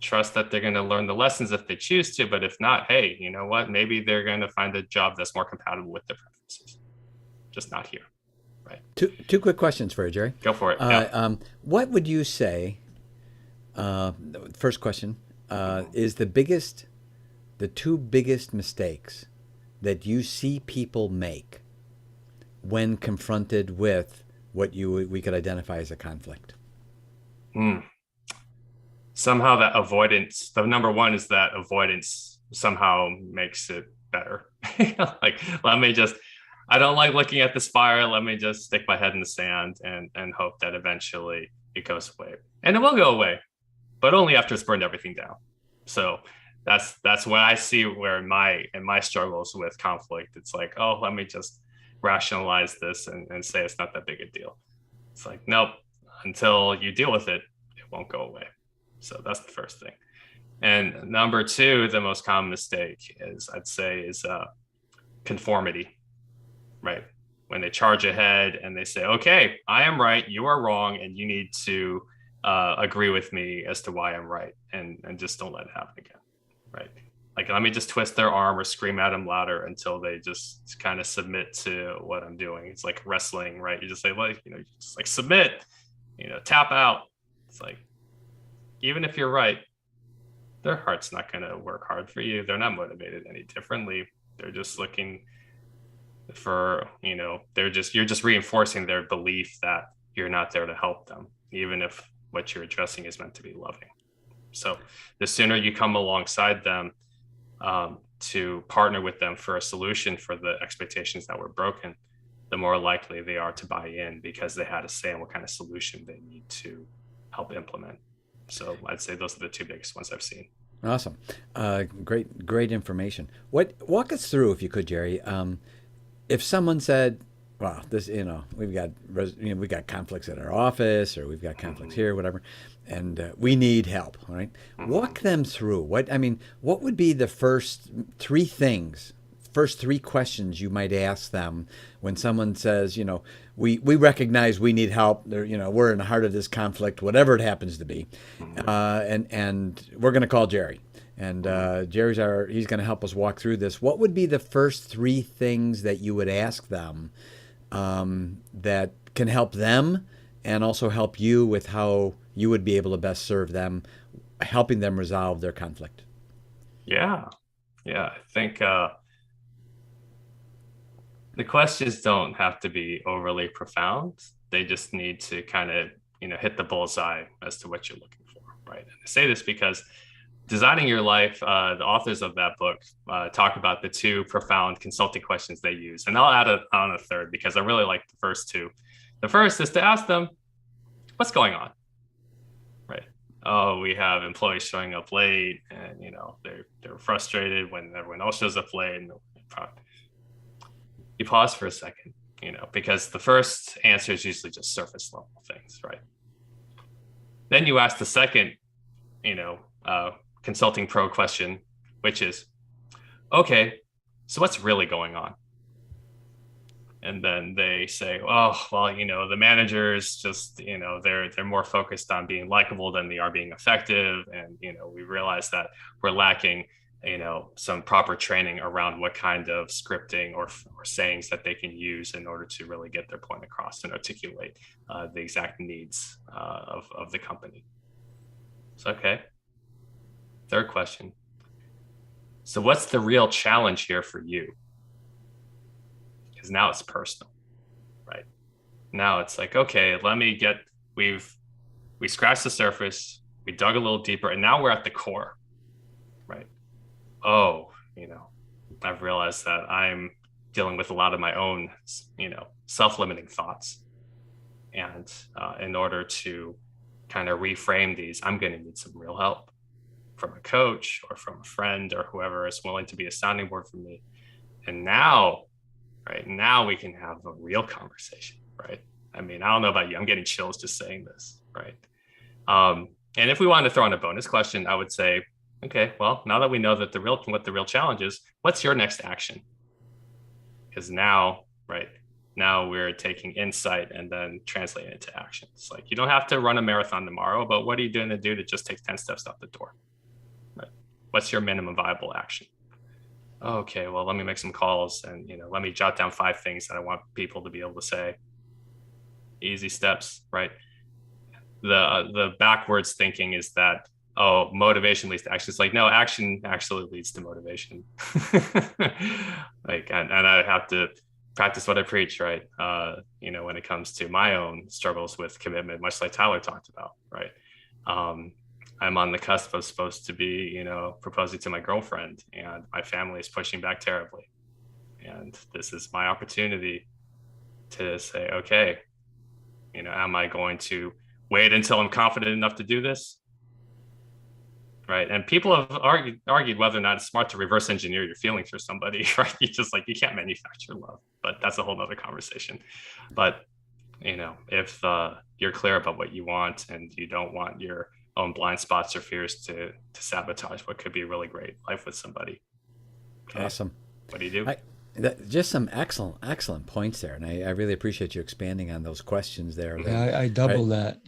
Trust that they're going to learn the lessons if they choose to. But if not, hey, you know what? Maybe they're going to find a job that's more compatible with their preferences. Just not here. Right. Two quick questions for you, Jerry. Go for it. What would you say? First question is the two biggest mistakes that you see people make when confronted with what we could identify as a conflict. Somehow that avoidance. The number one is that avoidance somehow makes it better. I don't like looking at this fire. Let me just stick my head in the sand and hope that eventually it goes away. And it will go away, but only after it's burned everything down. So that's what I see where in my struggles with conflict, it's like, oh, let me just rationalize this and say it's not that big a deal. It's like, nope, until you deal with it, it won't go away. So that's the first thing. And number two, the most common mistake is conformity, right? When they charge ahead and they say, okay, I am right, you are wrong, and you need to agree with me as to why I'm right, and just don't let it happen again, right? Like, let me just twist their arm or scream at them louder until they just kind of submit to what I'm doing. It's like wrestling, right? You just say, like, you just like submit, tap out. It's like, even if you're right, their heart's not going to work hard for you. They're not motivated any differently. They're just looking for, you're just reinforcing their belief that you're not there to help them, even if what you're addressing is meant to be loving. So the sooner you come alongside them, to partner with them for a solution for the expectations that were broken, the more likely they are to buy in, because they had a say in what kind of solution they need to help implement. So I'd say those are the two biggest ones I've seen. Awesome. Great information. Walk us through, if you could, Jerry. If someone said, well, this, we've got conflicts at our office, or we've got conflicts here, whatever, and we need help, right? Walk them through what would be the first three questions you might ask them when someone says, we recognize we need help. We're in the heart of this conflict, whatever it happens to be, and we're going to call Jerry, and he's going to help us walk through this. What would be the first three things that you would ask them that can help them and also help you with how you would be able to best serve them, helping them resolve their conflict? Yeah. I think the questions don't have to be overly profound. They just need to kind of, hit the bullseye as to what you're looking for, right? And I say this because Designing Your Life, the authors of that book talk about the two profound consulting questions they use. And I'll add on a third because I really like the first two. The first is to ask them, what's going on? Right. Oh, we have employees showing up late, and they're frustrated when everyone else shows up late. And you pause for a second, because the first answer is usually just surface level things, right? Then you ask the second, consulting pro question, which is, okay, so what's really going on? And then they say, oh, well, the managers just, they're more focused on being likable than they are being effective. And, we realize that we're lacking, some proper training around what kind of scripting or sayings that they can use in order to really get their point across and articulate the exact needs of the company. So, okay. Third question. So what's the real challenge here for you? Because now it's personal, right? Now it's like, okay, we scratched the surface, we dug a little deeper, and now we're at the core, right? Oh, I've realized that I'm dealing with a lot of my own, self-limiting thoughts. And in order to kind of reframe these, I'm going to need some real help from a coach or from a friend or whoever is willing to be a sounding board for me. And now we can have a real conversation, right? I don't know about you, I'm getting chills just saying this, right? And if we wanted to throw in a bonus question, I would say, okay, well, now that we know that what the real challenge is, what's your next action? Because now we're taking insight and then translating it to action. It's like, you don't have to run a marathon tomorrow, but what are you going to do to just take 10 steps out the door? Right? What's your minimum viable action? Okay, well, let me make some calls and, let me jot down 5 things that I want people to be able to say. Easy steps, right? The backwards thinking is that, oh, motivation leads to action. It's like, no, action actually leads to motivation. And I have to practice what I preach, right? When it comes to my own struggles with commitment, much like Tyler talked about, right? I'm on the cusp of supposed to be, proposing to my girlfriend, and my family is pushing back terribly. And this is my opportunity to say, okay, am I going to wait until I'm confident enough to do this? Right. And people have argued whether or not it's smart to reverse engineer your feelings for somebody, right? You can't manufacture love, but that's a whole nother conversation. But, if you're clear about what you want and you don't want your own blind spots or fears to sabotage what could be a really great life with somebody. Okay. Awesome. What do you do? Just some excellent points there, and I really appreciate you expanding on those questions there. Yeah, I double that.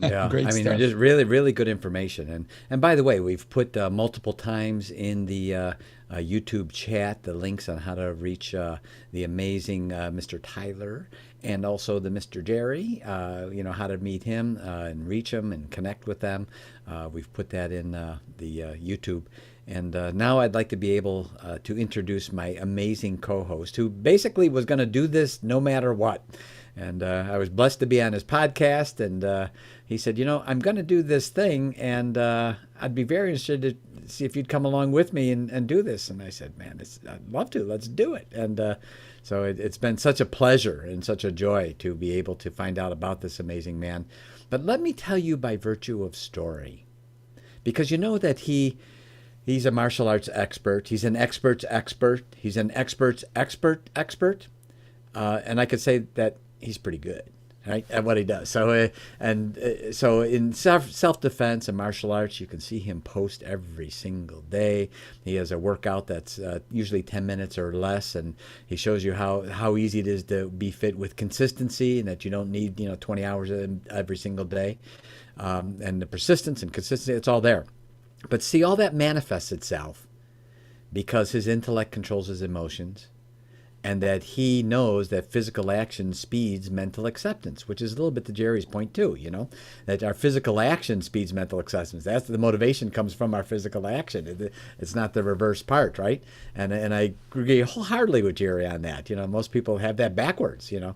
Yeah, Great I mean, stuff. they're just really good information. And by the way, we've put multiple times in the YouTube chat the links on how to reach the amazing Mr. Tyler and also the Mr. Jerry. How to meet him and reach him and connect with them. We've put that in the YouTube. And now I'd like to be able to introduce my amazing co-host, who basically was going to do this no matter what. And I was blessed to be on his podcast. And he said, I'm going to do this thing, and I'd be very interested to see if you'd come along with me and do this. And I said, man, I'd love to. Let's do it. And so it's been such a pleasure and such a joy to be able to find out about this amazing man. But let me tell you by virtue of story, because you know that he's a martial arts expert. He's an expert's expert. He's an expert's expert. And I could say that he's pretty good, right, at what he does. So, so in self-defense and martial arts, you can see him post every single day. He has a workout that's usually 10 minutes or less, and he shows you how easy it is to be fit with consistency, and that you don't need 20 hours every single day. And the persistence and consistency, it's all there. But see, all that manifests itself because his intellect controls his emotions, and that he knows that physical action speeds mental acceptance, which is a little bit to Jerry's point too, that our physical action speeds mental acceptance. That's the motivation comes from our physical action. It's not the reverse part, right? And I agree wholeheartedly with Jerry on that. Most people have that backwards, and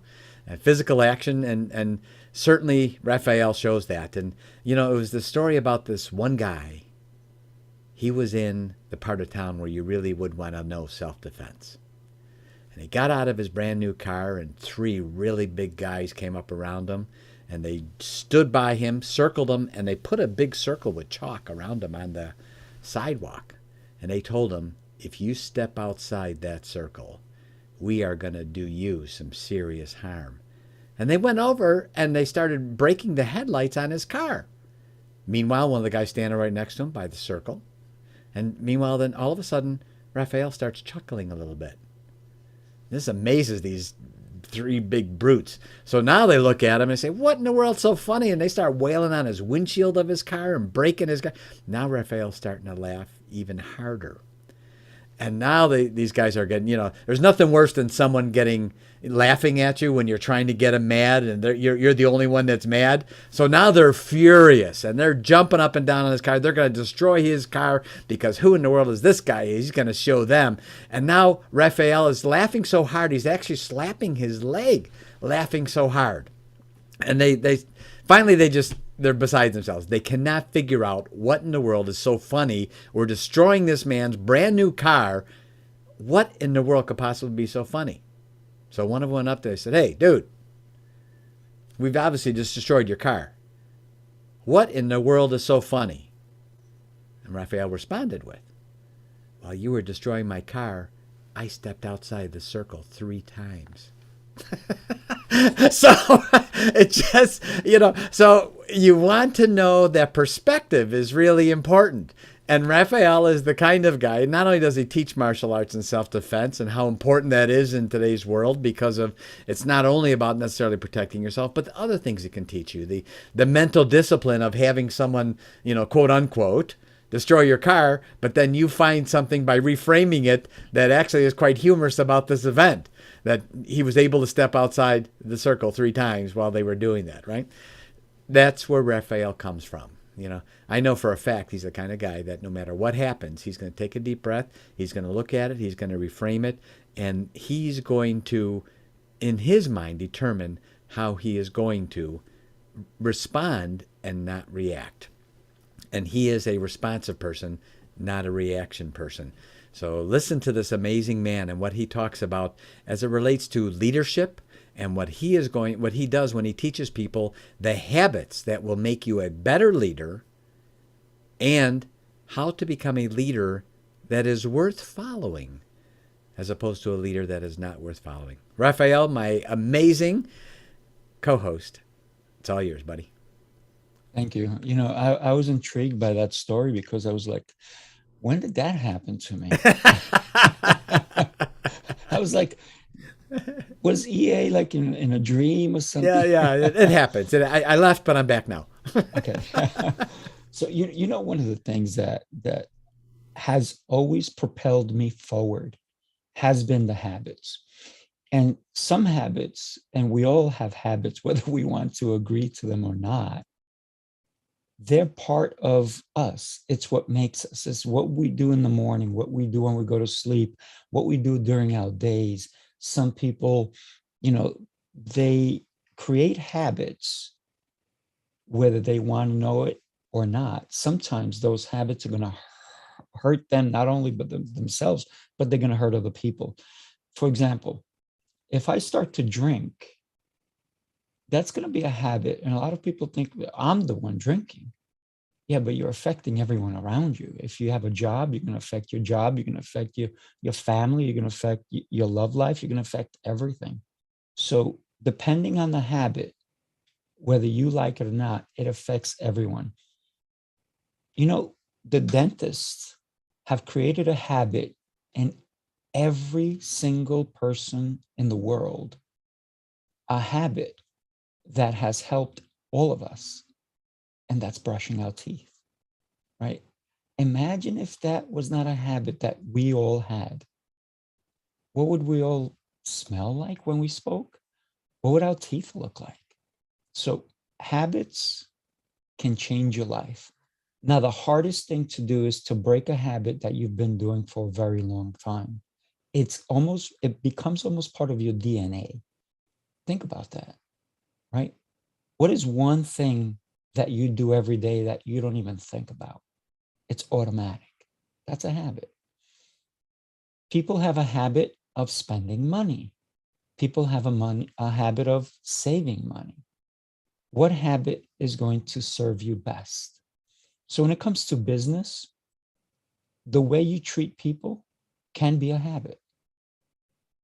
physical action, and certainly Raphael shows that. And, it was the story about this one guy. He was in the part of town where you really would want to know self-defense. And he got out of his brand new car, and 3 really big guys came up around him, and they stood by him, circled him, and they put a big circle with chalk around him on the sidewalk. And they told him, if you step outside that circle, we are going to do you some serious harm. And they went over and they started breaking the headlights on his car. Meanwhile, one of the guys standing right next to him by the circle. And meanwhile, then all of a sudden, Raphael starts chuckling a little bit. This amazes these 3 big brutes. So now they look at him and say, what in the world's so funny? And they start wailing on his windshield of his car and breaking his car. Now Raphael's starting to laugh even harder. And now these guys are getting, there's nothing worse than someone laughing at you when you're trying to get them mad, and you're the only one that's mad. So now they're furious, and they're jumping up and down on his car. They're going to destroy his car, because who in the world is this guy? He's going to show them. And now Raphael is laughing so hard, he's actually slapping his leg, laughing so hard. And they finally, they're beside themselves. They cannot figure out what in the world is so funny. We're destroying this man's brand new car. What in the world could possibly be so funny? So one of them went up there and said, hey, dude, we've obviously just destroyed your car. What in the world is so funny? And Raphael responded with, while you were destroying my car, I stepped outside the circle 3 times. So it just, so you want to know that perspective is really important. And Raphael is the kind of guy, not only does he teach martial arts and self-defense and how important that is in today's world, because of it's not only about necessarily protecting yourself, but the other things it can teach you. The mental discipline of having someone, quote unquote, destroy your car, but then you find something by reframing it that actually is quite humorous about this event, that he was able to step outside the circle 3 times while they were doing that, right? That's where Raphael comes from. I know for a fact he's the kind of guy that no matter what happens, he's going to take a deep breath, he's going to look at it, he's going to reframe it, and he's going to, in his mind, determine how he is going to respond and not react. And he is a responsive person, not a reaction person. So listen to this amazing man and what he talks about as it relates to leadership, and what he does when he teaches people the habits that will make you a better leader, and how to become a leader that is worth following as opposed to a leader that is not worth following. Raphael, my amazing co-host, it's all yours, buddy. Thank you. You know, I was intrigued by that story because I was like, when did that happen to me? I was like, was EA like in a dream or Yeah, something? yeah, it happens. I left, but I'm back now. Okay. So you know one of the things that has always propelled me forward has been the habits. And some habits, and we all have habits, whether we want to agree to them or not, they're part of us. It's what makes us. It's what we do in the morning, what we do when we go to sleep, what we do during our days. Some people, you know, they create habits whether they want to know it or not. Sometimes those habits are going to hurt them, not only but themselves, but they're going to hurt other people. For example, if I start to drink, that's going to be a habit. And a lot of people think I'm the one drinking. Yeah, but you're affecting everyone around you. If you have a job, you're going to affect your job. You're going to affect your family. You're going to affect your love life. You're going to affect everything. So depending on the habit, whether you like it or not, it affects everyone. You know, the dentists have created a habit in every single person in the world, a habit that has helped all of us, and that's brushing our teeth, right? Imagine if that was not a habit that we all had. What would we all smell like when we spoke? What would our teeth look like? So, habits can change your life. Now, the hardest thing to do is to break a habit that you've been doing for a very long time. It becomes almost part of your DNA. Think about that, right? What is one thing that you do every day that you don't even think about? It's automatic. That's a habit. People have a habit of spending money. People have a habit of saving money. What habit is going to serve you best? So when it comes to business, the way you treat people can be a habit.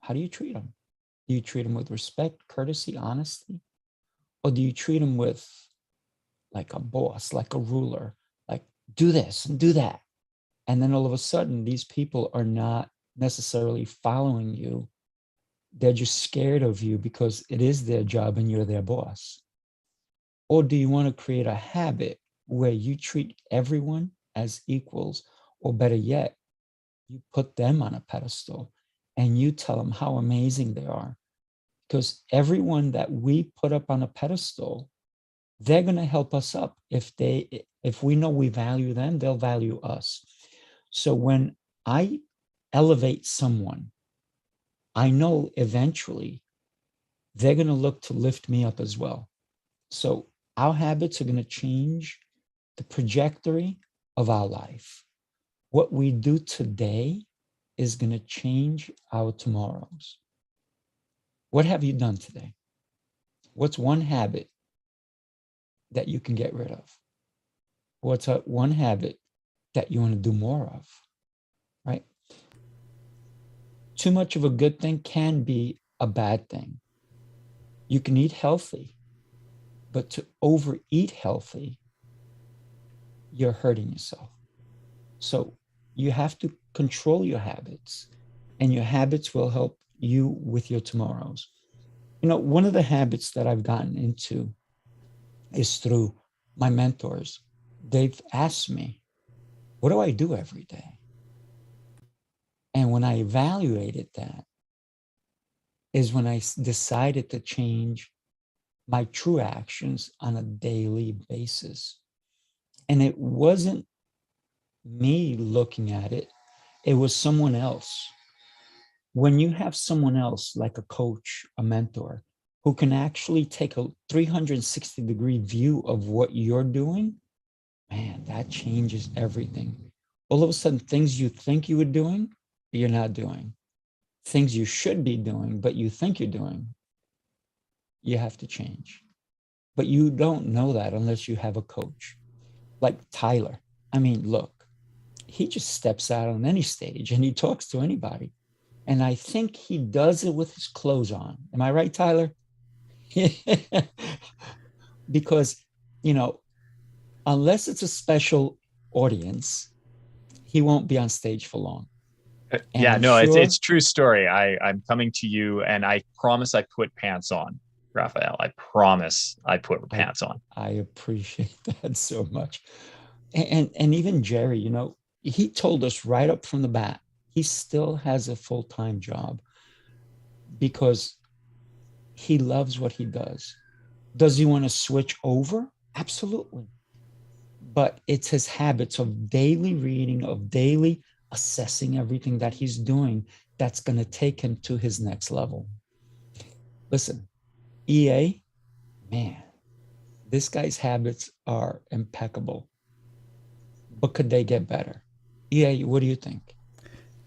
How do you treat them? Do you treat them with respect, courtesy, honesty? Or do you treat them with like a boss, like a ruler, like do this and do that? And then all of a sudden, these people are not necessarily following you. They're just scared of you because it is their job and you're their boss. Or do you want to create a habit where you treat everyone as equals, or better yet, you put them on a pedestal and you tell them how amazing they are? Because everyone that we put up on a pedestal, they're going to help us up. If we know we value them, they'll value us. So when I elevate someone, I know eventually they're going to look to lift me up as well. So our habits are going to change the trajectory of our life. What we do today is going to change our tomorrows. What have you done today? What's one habit that you can get rid of? What's one habit that you want to do more of, right? Too much of a good thing can be a bad thing. You can eat healthy, but to overeat healthy, you're hurting yourself. So you have to control your habits, and your habits will help you with your tomorrows. You know, one of the habits that I've gotten into is through my mentors. They've asked me, what do I do every day? And when I evaluated that, is when I decided to change my true actions on a daily basis. And it wasn't me looking at it, it was someone else. When you have someone else like a coach, a mentor, who can actually take a 360-degree view of what you're doing, man, that changes everything. All of a sudden, things you think you were doing, you're not doing. Things you should be doing, but you think you're doing, you have to change. But you don't know that unless you have a coach like Tyler. I mean, look, he just steps out on any stage and he talks to anybody. And I think he does it with his clothes on. Am I right, Tyler? Because, you know, unless it's a special audience, he won't be on stage for long. And Yeah, I'm no, sure it's true story. I'm coming to you, and I promise I put pants on, Raphael. I promise I put I, pants on. I appreciate that so much. And even Jerry, you know, he told us right up from the bat, he still has a full-time job because he loves what he does. Does he want to switch over? Absolutely. But it's his habits of daily reading, of daily assessing everything that he's doing that's going to take him to his next level. Listen, EA, man, this guy's habits are impeccable. But could they get better? EA, what do you think?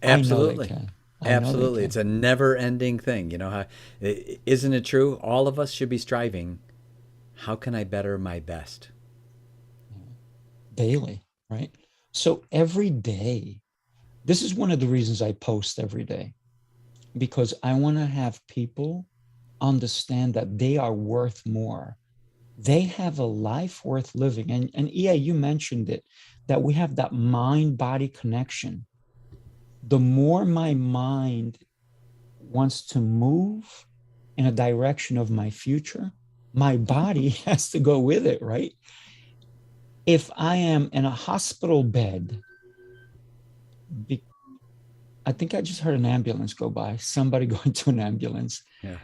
I know they Absolutely. can. I know they Absolutely. can. It's a never ending thing. You know, how, isn't it true? All of us should be striving. How can I better my best? Daily, right? So every day, this is one of the reasons I post every day, because I want to have people understand that they are worth more. They have a life worth living. And EA, you mentioned it, that we have that mind body connection. The more my mind wants to move in a direction of my future, my body has to go with it, right? If I am in a hospital bed, I think I just heard an ambulance go by, somebody going to an ambulance Yeah.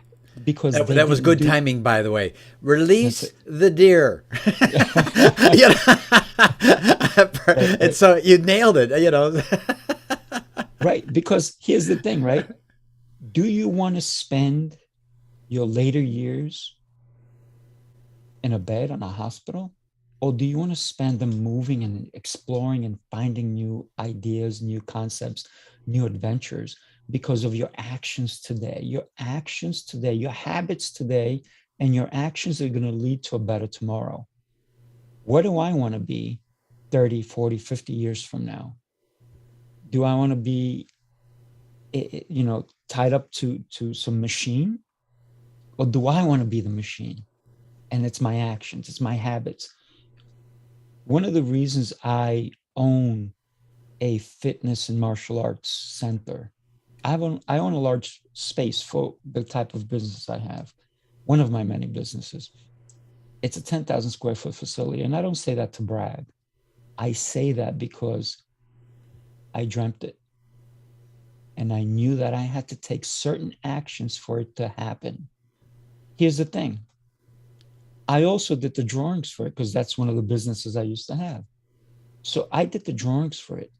because they That was didn't good do. timing, by the way. That's Release it. the deer. You know? Right, And right, so you nailed it, you know. right. Because here's the thing, right? Do you want to spend your later years in a bed on a hospital? Or do you want to spend them moving and exploring and finding new ideas, new concepts, new adventures because of your actions today? Your actions today, your habits today, and your actions are going to lead to a better tomorrow. What do I want to be 30, 40, 50 years from now? Do I want to be, tied up to some machine? Or do I want to be the machine? And it's my actions, it's my habits. One of the reasons I own a fitness and martial arts center, I own a large space for the type of business I have. One of my many businesses. It's a 10,000 square foot facility. And I don't say that to brag. I say that because I dreamt it. And I knew that I had to take certain actions for it to happen. Here's the thing. I also did the drawings for it because that's one of the businesses I used to have. So I did the drawings for it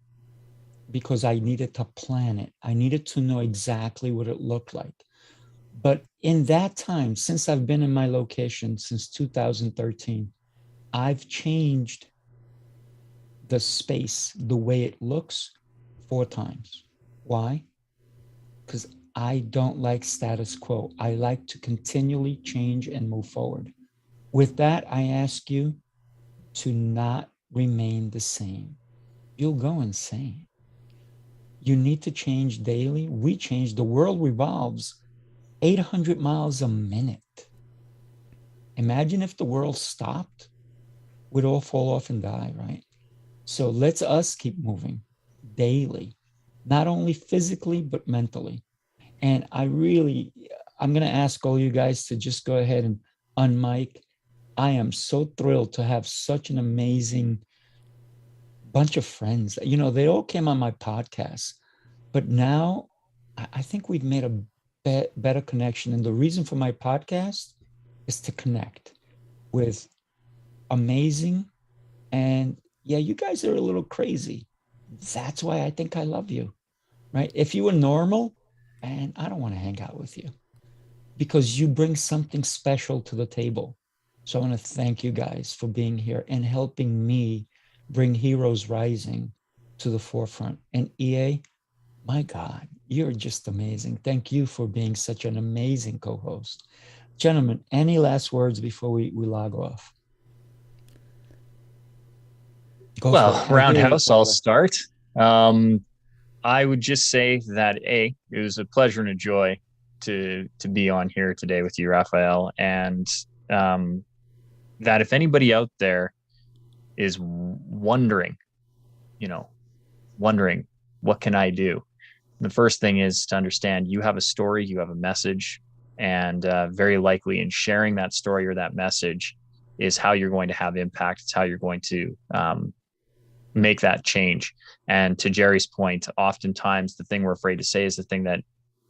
because I needed to plan it. I needed to know exactly what it looked like. But in that time, since I've been in my location since 2013, I've changed the space, the way it looks 4 times. Why? Because I don't like status quo. I like to continually change and move forward. With that, I ask you to not remain the same. You'll go insane. You need to change daily. We change. The world revolves 800 miles a minute. Imagine if the world stopped, we'd all fall off and die, right? So let's us keep moving daily, not only physically, but mentally. And I'm going to ask all you guys to just go ahead and unmic. I am so thrilled to have such an amazing bunch of friends. You know, they all came on my podcast, but now I think we've made a better connection. And the reason for my podcast is to connect with amazing. And yeah, you guys are a little crazy. That's why I think I love you, right? If you were normal, and I don't want to hang out with you because you bring something special to the table. So I want to thank you guys for being here and helping me bring Heroes Rising to the forefront. And EA, my God, you're just amazing. Thank you for being such an amazing co-host. Gentlemen, any last words before we log off? Go for Well, it. I hear you, Roundhouse, I'll brother. start. I would just say that it was a pleasure and a joy to be on here today with you, Raphael, and that if anybody out there is wondering, wondering, what can I do? The first thing is to understand you have a story, you have a message, and very likely in sharing that story or that message is how you're going to have impact. It's how you're going to make that change. And to Jerry's point, oftentimes the thing we're afraid to say is the thing that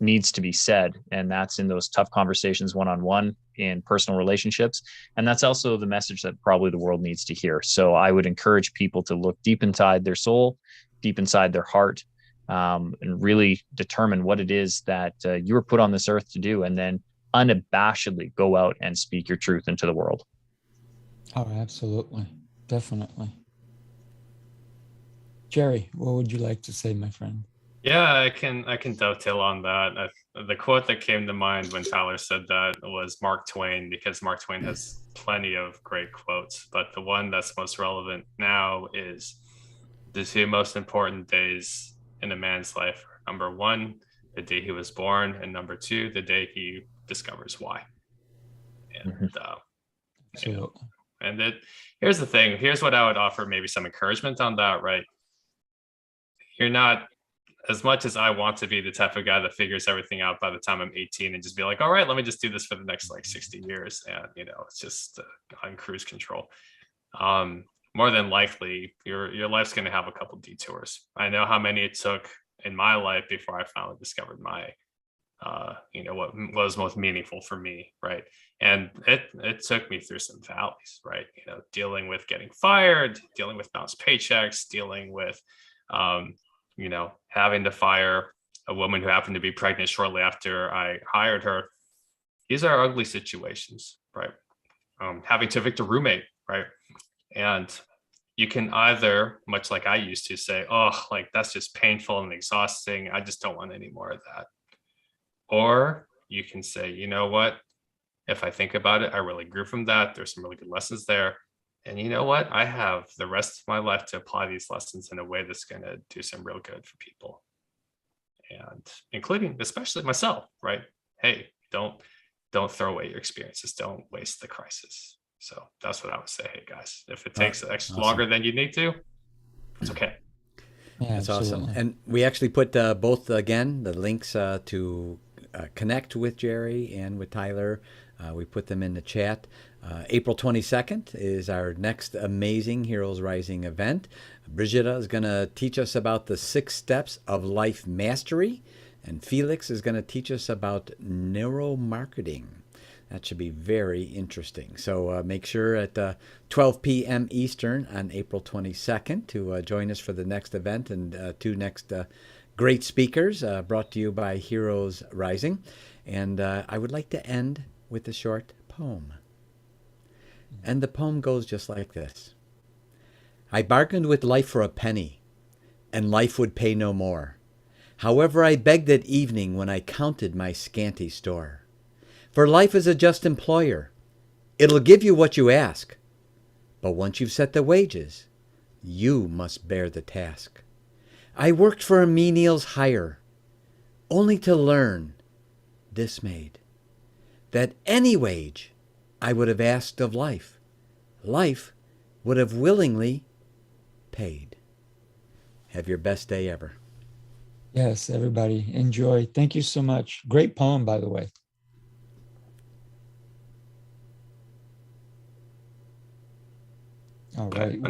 needs to be said. And that's in those tough conversations one-on-one in personal relationships. And that's also the message that probably the world needs to hear. So I would encourage people to look deep inside their soul, deep inside their heart, and really determine what it is that you were put on this earth to do, and then unabashedly go out and speak your truth into the world. Oh, absolutely. Definitely. Jerry, what would you like to say, my friend? Yeah, I can dovetail on that. The quote that came to mind when Tyler said that was Mark Twain, because Mark Twain has plenty of great quotes, but the one that's most relevant now is the two most important days in a man's life. Number one, the day he was born, and number two, the day he discovers why. And here's the thing. Here's what I would offer, maybe some encouragement on that, right? You're not, as much as I want to be the type of guy that figures everything out by the time I'm 18 and just be like, all right, let me just do this for the next 60 years. And, it's just on cruise control. More than likely, your life's going to have a couple detours. I know how many it took in my life before I finally discovered my, what was most meaningful for me, right? And it took me through some valleys, right? Dealing with getting fired, dealing with bounced paychecks, dealing with, having to fire a woman who happened to be pregnant shortly after I hired her. These are ugly situations, right? Having to evict a roommate, right? And you can either, much like I used to, say, oh, that's just painful and exhausting, I just don't want any more of that. Or you can say, you know what? If I think about it, I really grew from that. There's some really good lessons there. And you know what? I have the rest of my life to apply these lessons in a way that's going to do some real good for people. And including, especially myself, right? Hey, don't throw away your experiences. Don't waste the crisis. So that's what I would say. Hey guys, if it takes extra longer than you need to, it's okay. Yeah, that's awesome. And we actually put both, again, the links to connect with Jerry and with Tyler. We put them in the chat. April 22nd is our next amazing Heroes Rising event. Brigitte is going to teach us about the 6 steps of life mastery, and Felix is going to teach us about neuromarketing. That should be very interesting. So make sure at 12 p.m. Eastern on April 22nd to join us for the next event, and 2 next great speakers brought to you by Heroes Rising. And I would like to end with a short poem. And the poem goes just like this. I bargained with life for a penny, and life would pay no more. However, I begged at evening when I counted my scanty store. For life is a just employer. It'll give you what you ask. But once you've set the wages, you must bear the task. I worked for a menial's hire, only to learn, dismayed, that any wage I would have asked of life, life would have willingly paid. Have your best day ever. Yes, everybody, enjoy. Thank you so much. Great poem, by the way. All right.